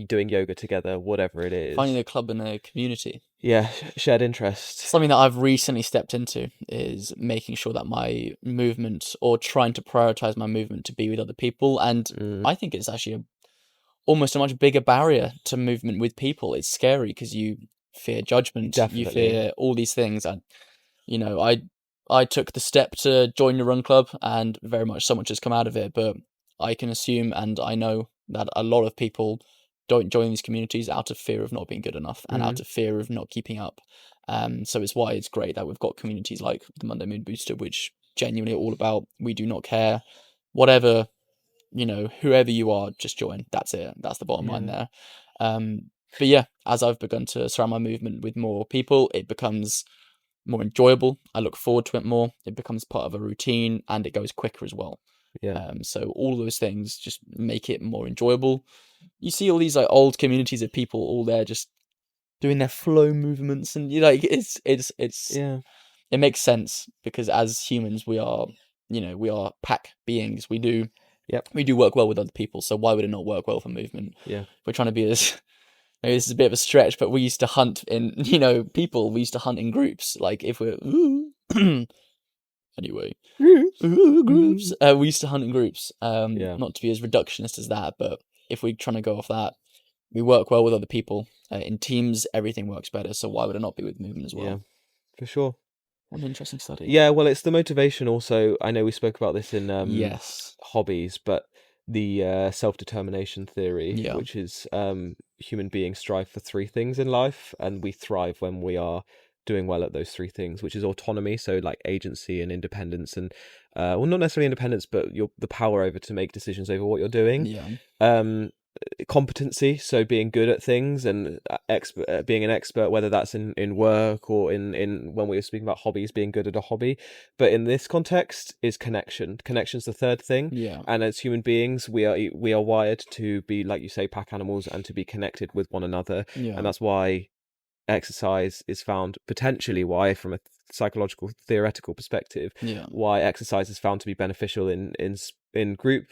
doing yoga together, whatever it Finding is. a club and a community. Yeah, shared interest. Something that I've recently stepped into is making sure that my movement, or trying to prioritize my movement to be with other people. And I think it's actually almost a much bigger barrier to movement with people. It's scary because you fear judgment, you Definitely. fear all these things. And, I took the step to join the run club, and very much so much has come out of it. But I can assume, and I know that a lot of people don't join these communities out of fear of not being good enough, and out of fear of not keeping up. So it's why it's great that we've got communities like the Monday Mood Booster, which genuinely are all about, we do not care, whatever, whoever you are, just join. That's it. That's the bottom line there. But yeah, as I've begun to surround my movement with more people, it becomes more enjoyable. I look forward to it more. It becomes part of a routine, and it goes quicker as well. Yeah. So all those things just make it more enjoyable. You see all these like old communities of people all there just doing their flow movements, and it's Yeah. it makes sense, because as humans we are pack beings. Yep. We do work well with other people, so why would it not work well for movement? Yeah. We're trying to be as, maybe this is a bit of a stretch, but we used to hunt in we used to hunt in groups. Like if we're anyway. Groups. Groups. We used to hunt in groups. Yeah. Not to be as reductionist as that, but if we're trying to go off that, we work well with other people. In teams, everything works better. So why would it not be with movement as well? Yeah, for sure. An interesting study. Yeah, well, it's the motivation also. I know we spoke about this in Yes. hobbies, but the self-determination theory, Yeah. which is human beings strive for three things in life, and we thrive when we are doing well at those three things, which is autonomy, so like agency and independence, and well, not necessarily independence, but the power over to make decisions over what you're doing. Yeah. Competency, so being good at things and being an expert, whether that's in work or in when we were speaking about hobbies, being good at a hobby. But in this context is connection's the third thing. Yeah. And as human beings, we are wired to be, like you say, pack animals and to be connected with one another. Yeah. And that's why exercise is found, potentially why, from a psychological theoretical perspective, Yeah. why exercise is found to be beneficial in group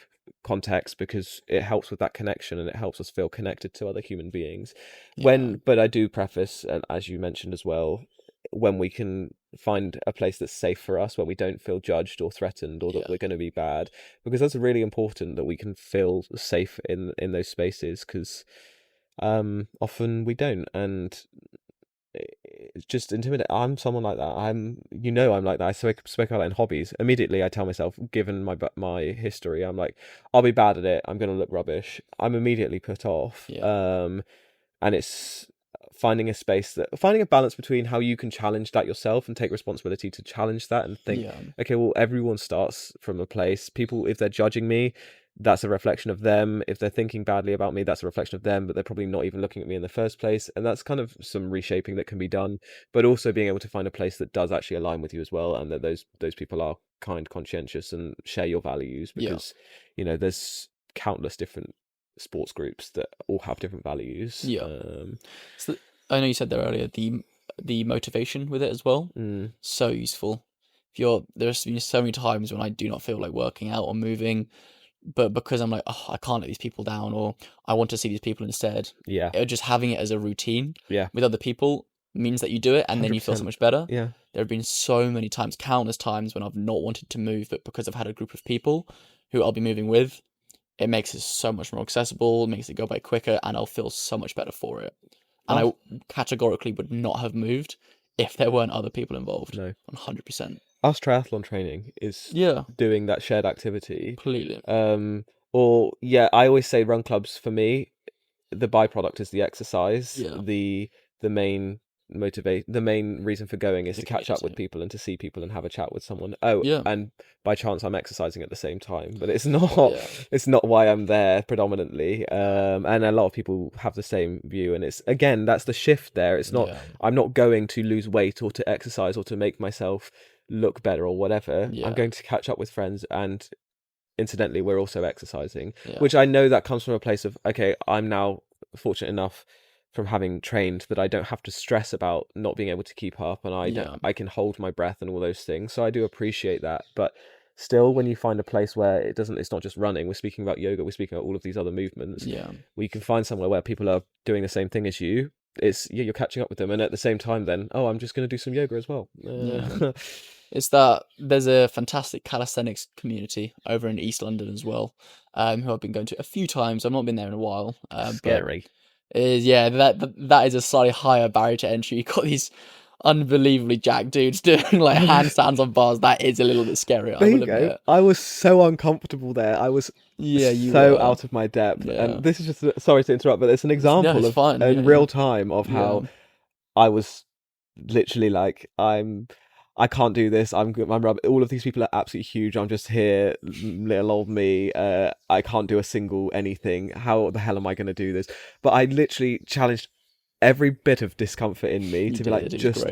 context, because it helps with that connection and it helps us feel connected to other human beings. Yeah. But I do preface, and as you mentioned as well, when we can find a place that's safe for us, where we don't feel judged or threatened or that we're going to be bad, because that's really important, that we can feel safe in those spaces, because often we don't, and it's just intimidating. I'm someone like that. I'm like that. I spoke about that in hobbies. Immediately I tell myself, given my history, I'm like, I'll be bad at it, I'm gonna look rubbish. I'm immediately put off. And it's finding a balance between how you can challenge that yourself and take responsibility to challenge that, and think, okay, well, everyone starts from a place. People, if they're judging me, that's a reflection of them. If they're thinking badly about me, that's a reflection of them, but they're probably not even looking at me in the first place. And that's kind of some reshaping that can be done, but also being able to find a place that does actually align with you as well, and that those people are kind, conscientious, and share your values, because there's countless different sports groups that all have different values. So I know you said there earlier, the motivation with it as well, so useful. There's been so many times when I do not feel like working out or moving, but because I'm like, oh, I can't let these people down, or I want to see these people instead. Just having it as a routine with other people means that you do it, and then you feel so much better. There have been so many times, countless times, when I've not wanted to move, but because I've had a group of people who I'll be moving with, it makes it so much more accessible, makes it go by quicker, and I'll feel so much better for it. And I categorically would not have moved if there weren't other people involved. No. 100%. Us triathlon training is doing that shared activity. Completely. I always say run clubs, for me, the byproduct is the exercise. The main reason for going is to catch up with people and to see people and have a chat with someone. And by chance I'm exercising at the same time, but it's not why I'm there predominantly. And a lot of people have the same view, and it's, again, that's the shift there. It's not I'm not going to lose weight or to exercise or to make myself look better or whatever. I'm going to catch up with friends, and incidentally we're also exercising, which I know that comes from a place of, okay, I'm now fortunate enough from having trained that I don't have to stress about not being able to keep up, and I can hold my breath and all those things. So I do appreciate that. But still, when you find a place where it's not just running, we're speaking about yoga, we're speaking about all of these other movements, where you can find somewhere where people are doing the same thing as you, you're catching up with them, and at the same time then, I'm just going to do some yoga as well. It's that there's a fantastic calisthenics community over in East London as well, who I've been going to a few times. I've not been there in a while. Scary. That is a slightly higher barrier to entry. You've got these unbelievably jacked dudes doing like handstands on bars. That is a little bit scary. There you go. I was so uncomfortable there. I was out of my depth. And this is just, sorry to interrupt, but it's an example in real time of how I was literally like, I can't do this. I'm rubbish. All of these people are absolutely huge. I'm just here, little old me. I can't do a single anything. How the hell am I going to do this? But I literally challenged every bit of discomfort in me to be like, just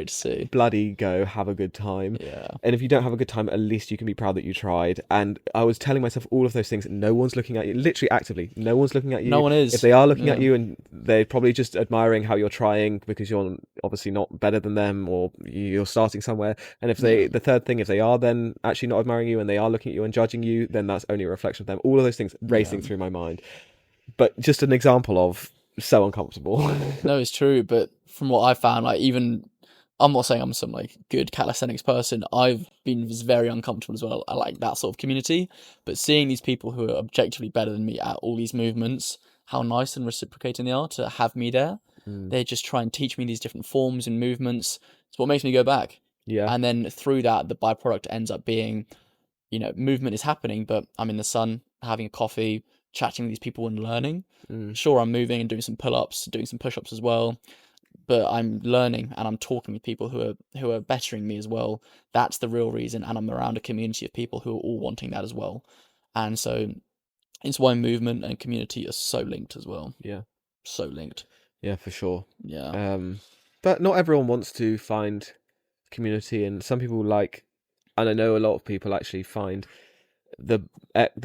bloody go, have a good time. And if you don't have a good time, at least you can be proud that you tried. And I was telling myself all of those things. No one's looking at you, literally actively. No one's looking at you. No one is. If they are looking at you, and they're probably just admiring how you're trying, because you're obviously not better than them, or you're starting somewhere. And if the third thing, if they are then actually not admiring you and they are looking at you and judging you, then that's only a reflection of them. All of those things racing through my mind. But just an example of so uncomfortable. No, it's true. But from what I found, like, even I'm not saying I'm some like good calisthenics person. I've been very uncomfortable as well. I like that sort of community, but seeing these people who are objectively better than me at all these movements, how nice and reciprocating they are to have me there. Mm. They just try and teach me these different forms and movements. It's what makes me go back. Yeah. And then through that, the byproduct ends up being, movement is happening, but I'm in the sun, having a coffee, chatting with these people and learning. Sure, I'm moving and doing some pull-ups, doing some push-ups as well, but I'm learning and I'm talking with people who are bettering me as well. That's the real reason, and I'm around a community of people who are all wanting that as well. And so it's why movement and community are so linked as well. Yeah. So linked. Yeah, for sure. Yeah. But not everyone wants to find community, and some people like, and I know a lot of people actually find the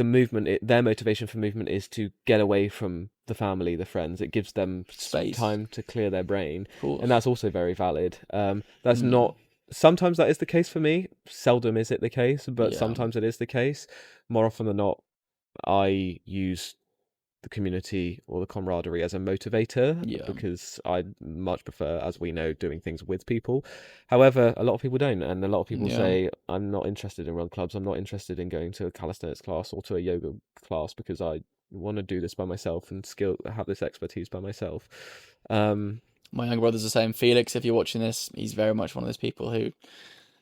movement, their motivation for movement is to get away from the family, the friends. It gives them Space. time to clear their brain, Of course. and that's also very valid. That's not, sometimes that is the case for me. Seldom is it the case, but sometimes it is the case. More often than not, I use the community or the camaraderie as a motivator, because I much prefer, as we know, doing things with people. However, a lot of people don't, and a lot of people say, I'm not interested in run clubs, I'm not interested in going to a calisthenics class or to a yoga class because I want to do this by myself and have this expertise by myself. My younger brother's the same. Felix, if you're watching this, he's very much one of those people who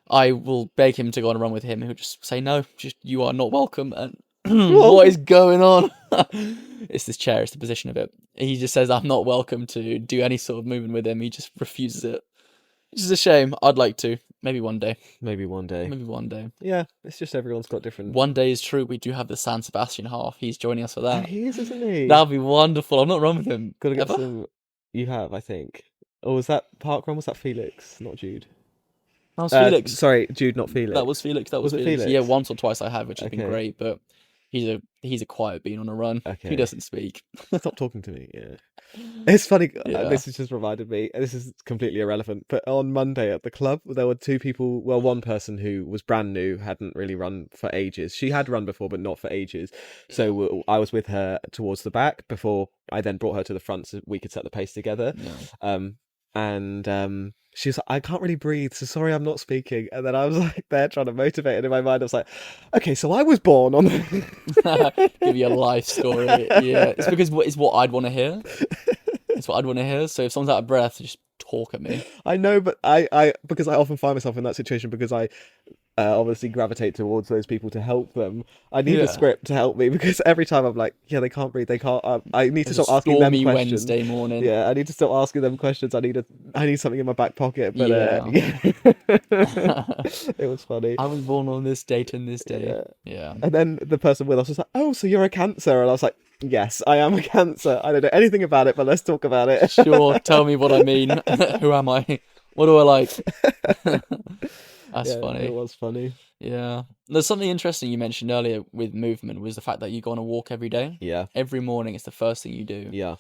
I will beg him to go on a run with him, who'll just say, no, just you are not welcome. And what is going on? It's this chair, it's the position of it. He just says I'm not welcome to do any sort of movement with him. He just refuses it. Which is a shame. I'd like to. Maybe one day. Maybe one day. Maybe one day. Yeah, it's just everyone's got different... One day is true. We do have the San Sebastian half. He's joining us for that. He is, isn't he? That'd be wonderful. I've not run with him. Gotta get some... You have, I think. Or was that parkrun? Was that Felix, not Jude? That was Felix. Sorry, Jude, not Felix. That was Felix. That was Felix. Yeah, once or twice I have, which has been great, but he's a quiet bean on a run. Okay. He doesn't speak. Stop talking to me. Yeah. It's funny. This has just reminded me. This is completely irrelevant. But on Monday at the club, there were two people. Well, one person who was brand new, hadn't really run for ages. She had run before, but not for ages. So I was with her towards the back before I then brought her to the front so we could set the pace together. And she was like, I can't really breathe, so sorry I'm not speaking. And then I was like there trying to motivate, and in my mind I was like, okay, so I was born on... Give you a life story. Yeah, it's because it's what I'd want to hear. It's what I'd want to hear. So if someone's out of breath, just talk at me. I know, but I because I often find myself in that situation because I obviously gravitate towards those people to help them. I need a script to help me, because every time I'm like, they can't breathe, they can't. I need to stop asking them questions. Wednesday morning. Yeah, I need to stop asking them questions. I need something in my back pocket. But it was funny. I was born on this date and this day. Yeah. And then the person with us was like, "Oh, so you're a Cancer?" And I was like, "Yes, I am a Cancer. I don't know anything about it, but let's talk about it." Sure, tell me what I mean. Who am I? What do I like? That's funny. It was funny. Yeah. There's something interesting you mentioned earlier with movement, was the fact that you go on a walk every day. Yeah. Every morning, it's the first thing you do. Yeah.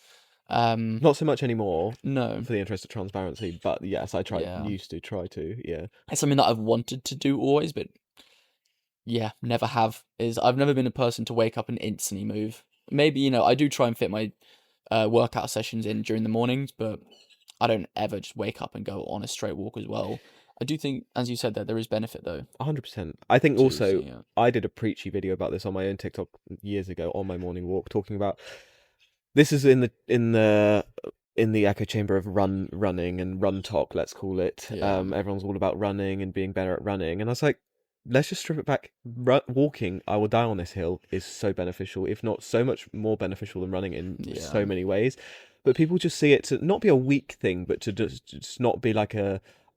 Not so much anymore. No. For the interest of transparency, but yes, I used to try to. Yeah. It's something that I've wanted to do always, but never have. I've never been a person to wake up and instantly move. Maybe, I do try and fit my workout sessions in during the mornings, but I don't ever just wake up and go on a straight walk as well. I do think, as you said, there is benefit though. 100%. I think also, I did a preachy video about this on my own TikTok years ago on my morning walk, talking about this is in the echo chamber of running and run talk, let's call it. Everyone's all about running and being better at running, and I was like, let's just strip it back. Walking, I will die on this hill, is so beneficial, if not so much more beneficial than running in so many ways. But people just see it to not be a weak thing, but to just not be like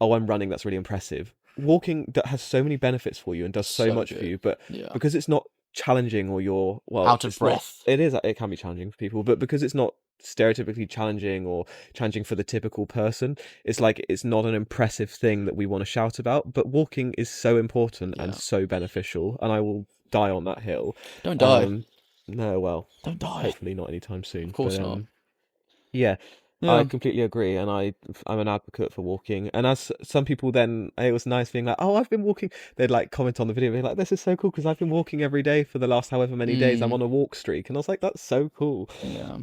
I'm running, that's really impressive. Walking that has so many benefits for you and does so much for you, but because it's not challenging, or you're out of breath. It can be challenging for people, but because it's not stereotypically challenging or challenging for the typical person, it's like it's not an impressive thing that we want to shout about. But walking is so important and so beneficial, and I will die on that hill. Don't die. No, well, don't die. Hopefully not anytime soon. Of course not. Yeah. I Yeah. completely agree, and I'm an advocate for walking. And as some people, then it was nice being like, "Oh, I've been walking." They'd like comment on the video, being like, "This is so cool because I've been walking every day for the last however many days. I'm Mm. on a walk streak," and I was like, "That's so cool." Yeah.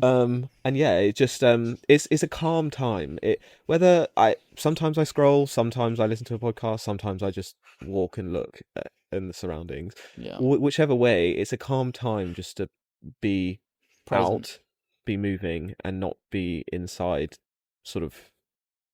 And yeah, it just it's a calm time. It whether I sometimes I scroll, sometimes I listen to a podcast, sometimes I just walk and look in the surroundings. Yeah. Whichever way, it's a calm time just to be Present. out, be moving, and not be inside, sort of,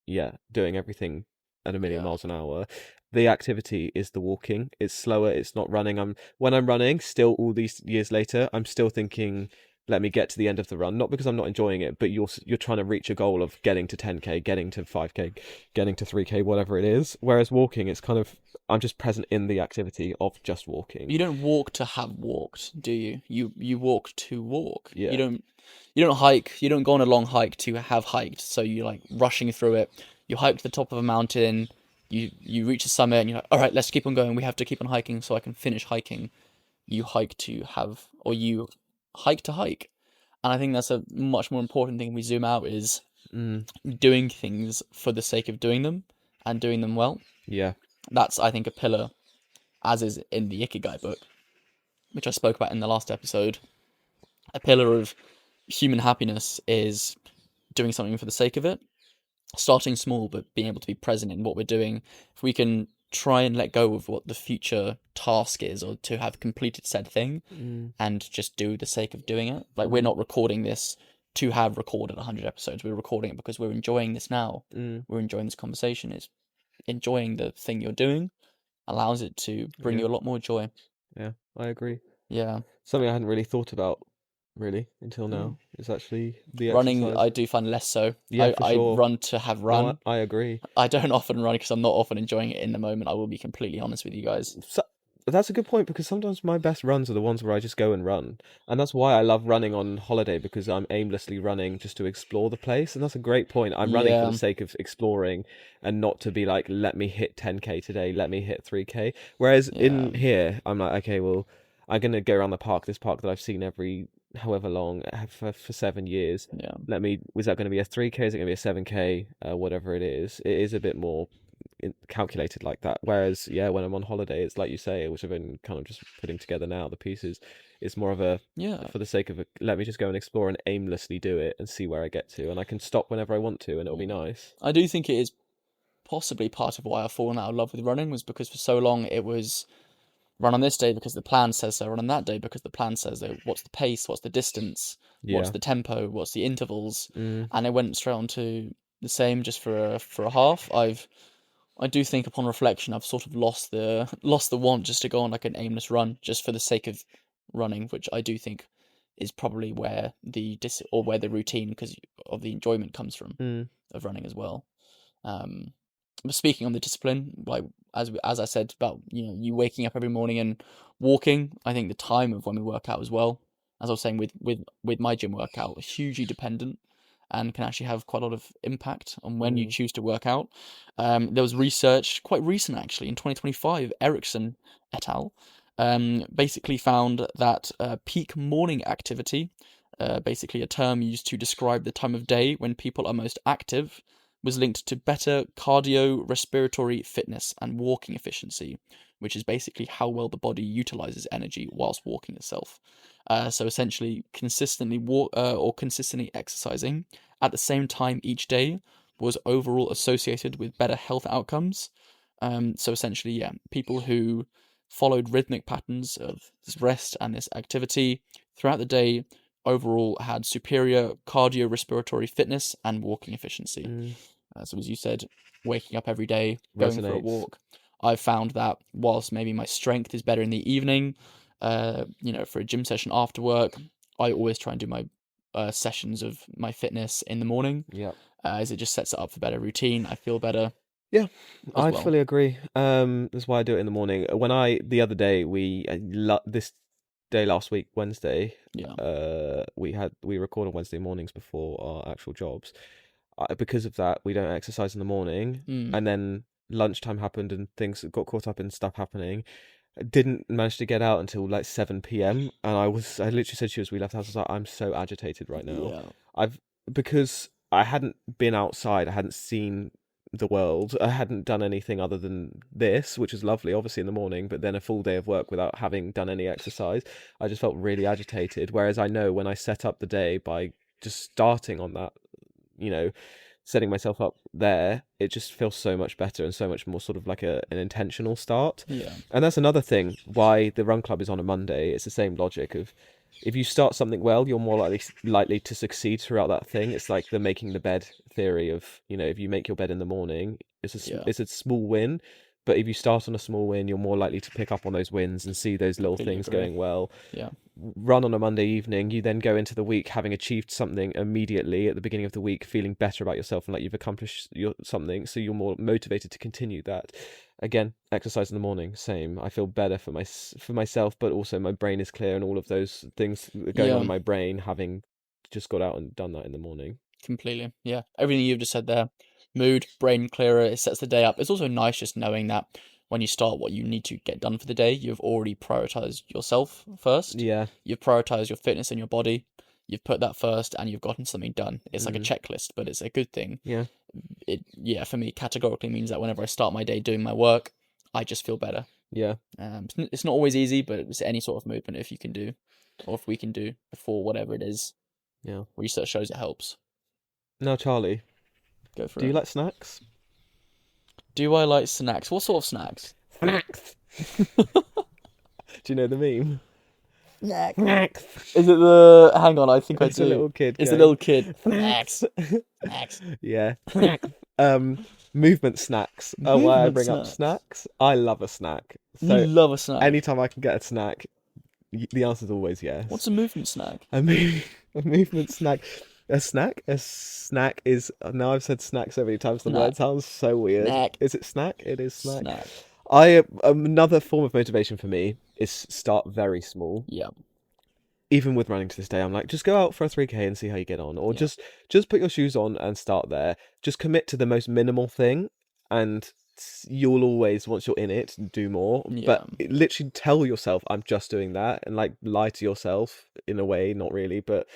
yeah, doing everything at a million Yeah. miles an hour. The activity is the walking. It's slower. It's not running. When I'm running, still all these years later, I'm still thinking, let me get to the end of the run. Not because I'm not enjoying it, but you're trying to reach a goal of getting to 10k, getting to 5k, getting to 3k, whatever it is. Whereas walking, it's kind of I'm just present in the activity of just walking. You don't walk to have walked, do you? You walk to walk. Yeah. You don't hike. You don't go on a long hike to have hiked. So you're like rushing through it. You hike to the top of a mountain. You reach the summit and you're like, all right, let's keep on going. We have to keep on hiking so I can finish hiking. You hike to have, or you hike to hike. And I think that's a much more important thing. We zoom out is Mm, doing things for the sake of doing them and doing them well. yeah. That's, I think, a pillar, as is in the Ikigai book, which I spoke about in the last episode. A pillar of human happiness is doing something for the sake of it, starting small, but being able to be present in what we're doing. If we can try and let go of what the future task is, or to have completed said thing, Mm, and just do the sake of doing it. Like, we're not recording this to have recorded 100 episodes. We're recording it because we're enjoying this now. mm, We're enjoying this conversation. Is enjoying the thing you're doing allows it to bring yeah. you a lot more joy. Yeah. I agree. Yeah. Something I hadn't really thought about really until Yeah. now is actually the Running, exercise. I do find less so. Yeah, for I sure. run to have No, run. I agree. I don't often run because I'm not often enjoying it in the moment. I will be completely honest with you guys. So, that's a good point because sometimes my best runs are the ones where I just go and run. And that's why I love running on holiday because I'm aimlessly running just to explore the place. And that's a great point. I'm running for the Yeah, sake of exploring and not to be like, let me hit 10k today, let me hit 3k. Whereas yeah, in here, I'm like, okay, well, I'm going to go around the park, this park that I've seen every however long for 7 years. yeah. Was that going to be a 3k? Is it going to be a 7k? Whatever it is a bit more calculated like that. Whereas, yeah, when I'm on holiday, it's like you say, which I've been kind of just putting together now, the pieces. It's more of a Yeah, for the sake of let me just go and explore and aimlessly do it and see where I get to, and I can stop whenever I want to, and it'll be yeah. nice. I do think it is possibly part of why I've fallen out of love with running, was because for so long it was run on this day because the plan says so, run on that day because the plan says so. What's the pace? What's the distance? What's Yeah. the tempo? What's the intervals? Mm, And it went straight on to the same just for a half. I do think upon reflection I've sort of lost the want just to go on like an aimless run just for the sake of running, which I do think is probably where where the routine because of the enjoyment comes from mm, of running as well. But speaking on the discipline, like as I said about you waking up every morning and walking, I think the time of when we work out as well, as I was saying with my gym workout, hugely dependent and can actually have quite a lot of impact on when you mm, choose to work out. There was research quite recent actually in 2025, Erickson et al. Basically found that peak morning activity, basically a term used to describe the time of day when people are most active, was linked to better cardiorespiratory fitness and walking efficiency, which is basically how well the body utilizes energy whilst walking itself. So essentially, consistently consistently exercising at the same time each day was overall associated with better health outcomes. So essentially, yeah, people who followed rhythmic patterns of this rest and this activity throughout the day overall had superior cardiorespiratory fitness and walking efficiency. mm. So as you said, waking up every day, going for a Resonates. walk, I've found that whilst maybe my strength is better in the evening, for a gym session after work, I always try and do my sessions of my fitness in the morning, Yeah. as it just sets it up for better routine. I feel better Yeah, as I well. fully agree. That's why I do it in the morning. The other day this day last week, Wednesday, Yeah. we record on Wednesday mornings before our actual jobs. Because of that, we don't exercise in the morning, Mm. and then lunchtime happened and things got caught up in stuff happening. I didn't manage to get out until like 7 p.m. and I literally said to you as we left the house, I was like, I'm so agitated right now. Yeah. I've because I hadn't been outside, I hadn't seen the world, I hadn't done anything other than this, which is lovely, obviously in the morning, but then a full day of work without having done any exercise, I just felt really agitated. Whereas I know when I set up the day by just starting on that, you know, setting myself up there, it just feels so much better and so much more sort of like an intentional start. Yeah. And that's another thing why the run club is on a Monday. It's the same logic of if you start something well, you're more likely to succeed throughout that thing. It's like the making the bed theory of, if you make your bed in the morning, Yeah. it's a small win. But if you start on a small win, you're more likely to pick up on those wins and see those little Completely things agree. going well. Yeah. Run on a Monday evening, you then go into the week having achieved something immediately at the beginning of the week, feeling better about yourself and like you've accomplished something, so you're more motivated to continue that. Again, exercise in the morning, same. I feel better for myself, but also my brain is clear and all of those things going on Yeah. in my brain, having just got out and done that in the morning. Completely. Yeah. Everything you've just said there. Mood, brain clearer, it sets the day up. It's also nice just knowing that when you start what you need to get done for the day, you've already prioritized yourself first. Yeah. You've prioritized your fitness and your body. You've put that first and you've gotten something done. It's like a checklist, but it's a good thing. Yeah. For me, categorically means that whenever I start my day doing my work, I just feel better. Yeah. It's not always easy, but it's any sort of movement if you can do, or if we can do before whatever it is. Yeah. Research shows it helps. Now, Charlie, Go for it. do you like snacks? Do I like snacks? What sort of snacks? Snacks. Do you know the meme? Snacks. Is it the? Hang on, I think I It's do. a little kid. It's a going, little kid. Snacks. Snacks. Yeah. Movement snacks are why I Movement bring up snacks. snacks. I love a snack. You So love a snack. anytime I can get a snack, the answer is always yes. What's a movement snack? A movement snack. A snack? A snack is. Now I've said snack so many times, the Snack. word sounds so weird. Snack. Is it snack? It is snack. Snack. Another form of motivation for me is start very small. Yeah. Even with running to this day, I'm like, just go out for a 3K and see how you get on, or Yeah. just put your shoes on and start there. Just commit to the most minimal thing, and you'll always, once you're in it, do more. Yeah. But literally tell yourself, I'm just doing that, and like lie to yourself in a way, not really, but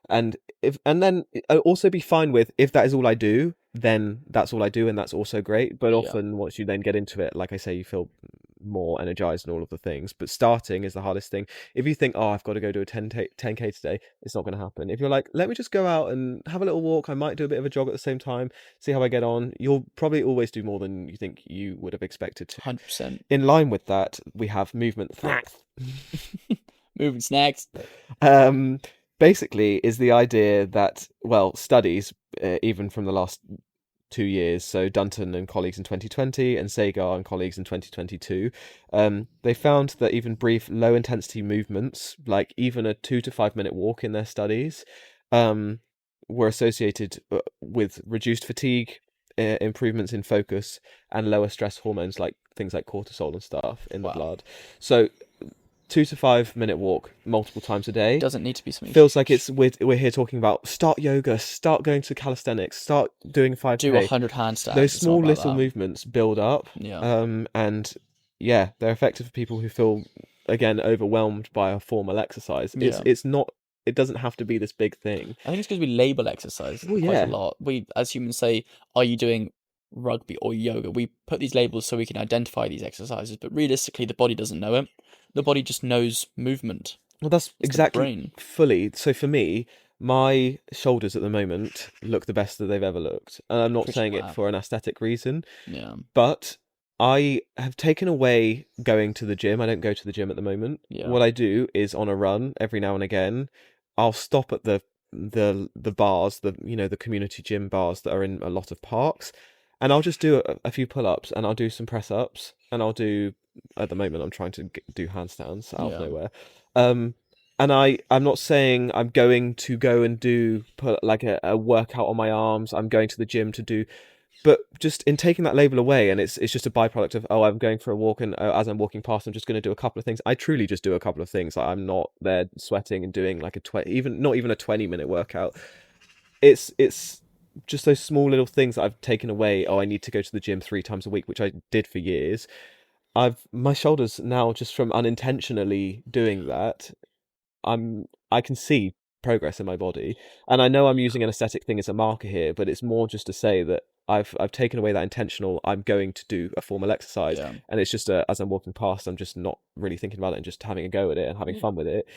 and then also be fine with if that is all I do, then that's all I do, and that's also great. But Yeah. often once you then get into it, like I say, you feel more energized and all of the things, but starting is the hardest thing. If you think, oh, I've got to go do a 10K today, it's not going to happen. If you're like, let me just go out and have a little walk, I might do a bit of a jog at the same time, see how I get on, you'll probably always do more than you think you would have expected to. 100%. In line with that, we have movement snacks. Movement snacks. Basically is the idea that, well, studies, even from the last 2 years, so Dunton and colleagues in 2020 and Sagar and colleagues in 2022, they found that even brief low intensity movements, like even a 2 to 5 minute walk in their studies, were associated with reduced fatigue, improvements in focus, and lower stress hormones like things like cortisol and stuff in the blood. So 2 to 5 minute walk multiple times a day Doesn't need to be something. feels like we're here talking about start yoga, start going to calisthenics, start doing 5K. Do 100 handstands. Those small little movements build up. Yeah. And yeah, they're effective for people who feel, again, overwhelmed by a formal exercise. It's not. It doesn't have to be this big thing. I think it's because we label exercise quite a lot. We, as humans, say, "Are you doing rugby or yoga?" We put these labels so we can identify these exercises, but realistically, the body doesn't know it. The body just knows movement. Well, that's It's exactly the brain. fully. So for me, my shoulders at the moment look the best that they've ever looked, and I'm not Pretty saying it flat. for an aesthetic reason. Yeah. But I have taken away going to the gym. I don't go to the gym at the moment. Yeah. What I do is on a run every now and again. I'll stop at the bars, the community gym bars that are in a lot of parks, and I'll just do a few pull-ups, and I'll do some press-ups, and I'll do. At the moment, I'm trying to do handstands out of nowhere. And I'm not saying I'm going to go and put like a workout on my arms. I'm going to the gym to do. But just in taking that label away, and it's just a byproduct of, oh, I'm going for a walk, and as I'm walking past, I'm just going to do a couple of things. I truly just do a couple of things. Like, I'm not there sweating and doing like not even a 20-minute workout. It's just those small little things that I've taken away. Oh, I need to go to the gym 3 times a week, which I did for years. My shoulders now, just from unintentionally doing that, I can see progress in my body. And I know I'm using an aesthetic thing as a marker here, but it's more just to say that I've taken away that intentional, I'm going to do a formal exercise, Yeah. and it's just as I'm walking past, I'm just not really thinking about it and just having a go at it and having Yeah. fun with it.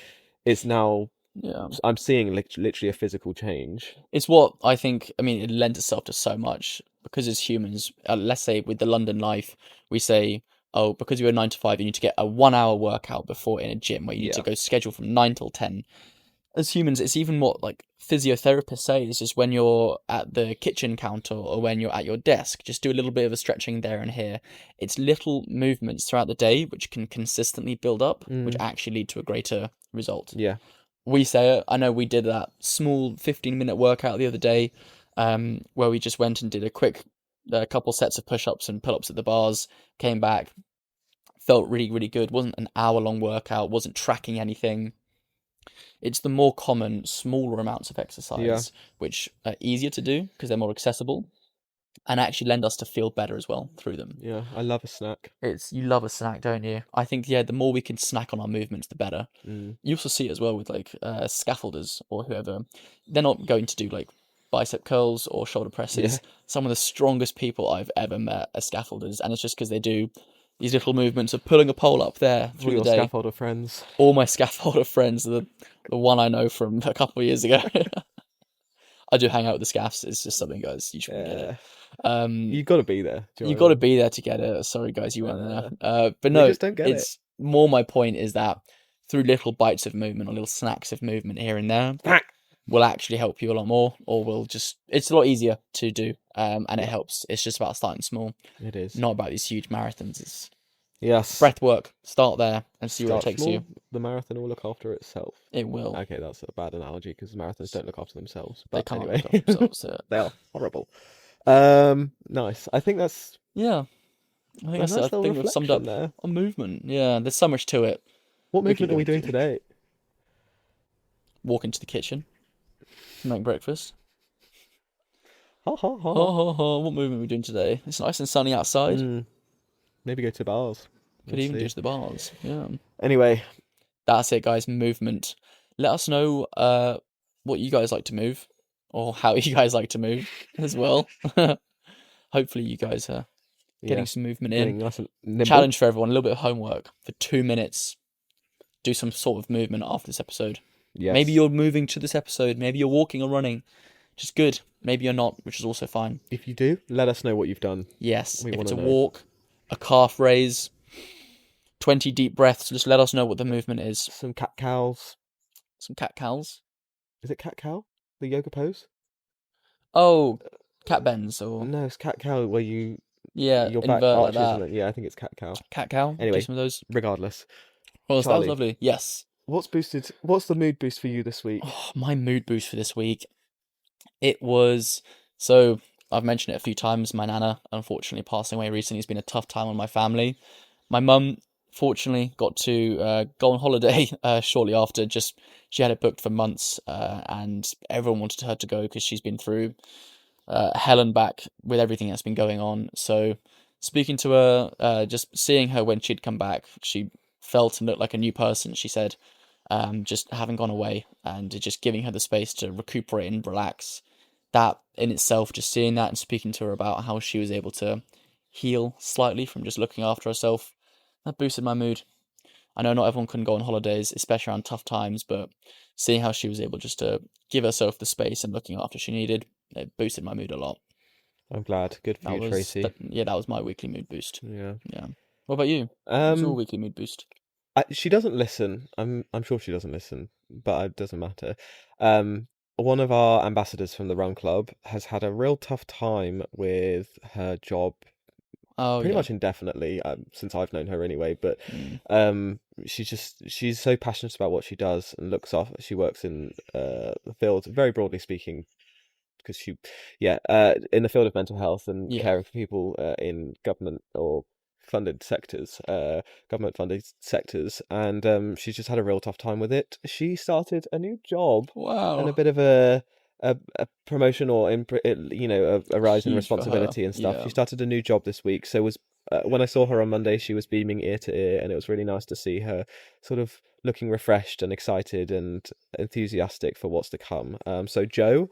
It's now Yeah. I'm seeing literally a physical change. It's what I think. I mean, it lends itself to so much because as humans, let's say with the London life, we say, oh, because you're a 9 to 5, you need to get a 1 hour workout before in a gym where you need to Yeah. go schedule from 9 till 10. As humans, it's even what like physiotherapists say is just when you're at the kitchen counter or when you're at your desk, just do a little bit of a stretching there and here. It's little movements throughout the day which can consistently build up, which actually lead to a greater result. Yeah. We say it. I know we did that small 15-minute workout the other day, where we just went and did a couple sets of push-ups and pull-ups at the bars, came back, felt really, really good. Wasn't an hour-long workout, wasn't tracking anything. It's the more common, smaller amounts of exercise, which are easier to do because they're more accessible and actually lend us to feel better as well through them. Yeah, I love a snack. You love a snack, don't you? I think, yeah, the more we can snack on our movements, the better. You also see it as well with like scaffolders or whoever. They're not going to do like bicep curls or shoulder presses. Yeah. Some of the strongest people I've ever met are scaffolders, and it's just because they do these little movements of pulling a pole up there All through your the day. scaffolder friends. All my scaffolder friends, the one I know from a couple of years ago. I do hang out with the scaffs. It's just something, guys. You shouldn't get it. You got to be there. You got to be there to get it. Sorry, guys, you weren't there. But We no, just don't get it's more my point is that through little bites of movement or little snacks of movement here and there will actually help you a lot more, or will just, it's a lot easier to do. And it helps. It's just about starting small. It is. Not about these huge marathons. It's Yes. work. Start there and see where it Start takes small, you. the marathon will look after itself. It will. Okay, that's a bad analogy because marathons don't look after themselves. They But can't anyway, look after themselves. they are horrible. Nice. I think that's Yeah. I think a nice little we've summed up reflection there. on movement. Yeah, there's so much to it. What movement are we doing today? Walk into the kitchen, make breakfast. Ha ha ha. What movement are we doing today? It's nice and sunny outside. Maybe go to bars. Could even do to the bars. Yeah. Anyway, That's it, guys. Movement. Let us know what you guys like to move, or how you guys like to move as well. Hopefully, you guys are getting some movement in. nice and nimble. Challenge for everyone: a little bit of homework for 2 minutes. Do some sort of movement after this episode. Yes. Maybe you're moving to this episode. Maybe you're walking or running. Just good. Maybe you're not, which is also fine. If you do, let us know what you've done. Yes. We If it's a wanna know. walk, a calf raise, 20 deep breaths, just let us know what the movement is. Some cat cows. Some cat cows. Is it cat cow? The yoga pose? Oh, cat bends or No, it's cat cow where your invert back like arches. that. Yeah, I think it's cat cow. Cat cow. Anyway. Do some of those. Regardless, Well, that Charlie. was lovely. Yes. what's the mood boost for you this week? Oh, my mood boost for this week. It was so I've mentioned it a few times. My nana, unfortunately, passing away recently. It's been a tough time on my family. My mum, fortunately, got to go on holiday shortly after. Just she had it booked for months, and everyone wanted her to go because she's been through hell and back with everything that's been going on. So speaking to her, just seeing her when she'd come back, she felt and looked like a new person. She said, just having gone away and just giving her the space to recuperate and relax. That in itself, just seeing that and speaking to her about how she was able to heal slightly from just looking after herself, that boosted my mood. I know not everyone can go on holidays, especially around tough times, but seeing how she was able just to give herself the space and looking after she needed, it boosted my mood a lot. I'm glad. Good for you, Tracy. That was my weekly mood boost. Yeah. What about you? What's your weekly mood boost? She doesn't listen. I'm sure she doesn't listen, but it doesn't matter. One of our ambassadors from the Run Club has had a real tough time with her job. Pretty much indefinitely, since I've known her anyway. But she's so passionate about what she does and looks off. She works in the field, very broadly speaking, because in the field of mental health and caring for people in government or funded sectors, government funded sectors, and she's just had a real tough time with it. She started a new job. Wow. And a bit of a promotion or a rise in Huge for responsibility her. and stuff. Yeah. She started a new job this week, so was when I saw her on Monday, she was beaming ear to ear, and it was really nice to see her sort of looking refreshed and excited and enthusiastic for what's to come. So Joe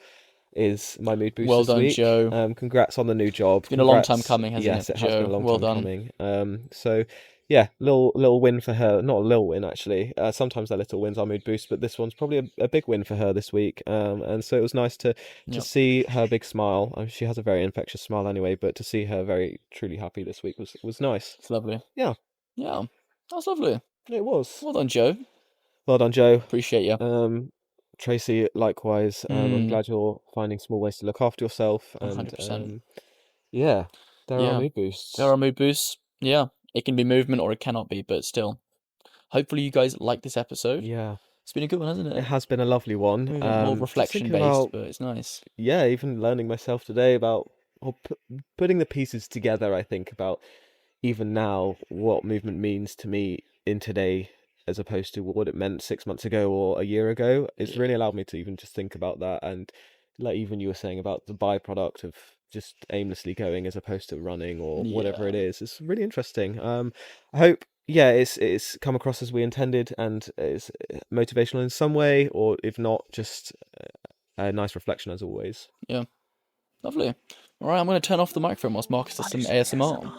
is my mood boost Well this done, week. Joe. Congrats on the new job. It's been a long time Congrats. coming, hasn't Yes, it, it has been a Joe? long Well time done. coming. So yeah, little win for her. Not a little win actually. Sometimes they're little wins are mood boosts, but this one's probably a big win for her this week. And so it was nice to Yep. see her big smile. She has a very infectious smile anyway, but to see her very truly happy this week was nice. It's lovely. Yeah, Yeah, that's lovely. it was. Well done, Joe. Well done, Joe. Appreciate you. Tracy, likewise. I'm Mm, glad you're finding small ways to look after yourself, and 100%. yeah, there are Yeah, mood there boosts. are mood boosts. Yeah, it can be movement or it cannot be, but still. Hopefully you guys like this episode. Yeah, It's been a good one, hasn't it it? has been a lovely one. Maybe more Just reflection thinking based, about, but it's nice. yeah, even learning myself today about or putting the pieces together. I think about even now what movement means to me in today as opposed to what it meant 6 months ago or a year ago. It's Yeah. really allowed me to even just think about that, and like even you were saying about the byproduct of just aimlessly going as opposed to running or whatever it Yeah. is. It's really interesting. I hope, yeah, it's come across as we intended and it's motivational in some way, or if not, just a nice reflection as always. Yeah. Lovely. All right, I'm going to turn off the microphone whilst Marcus does some ASMR.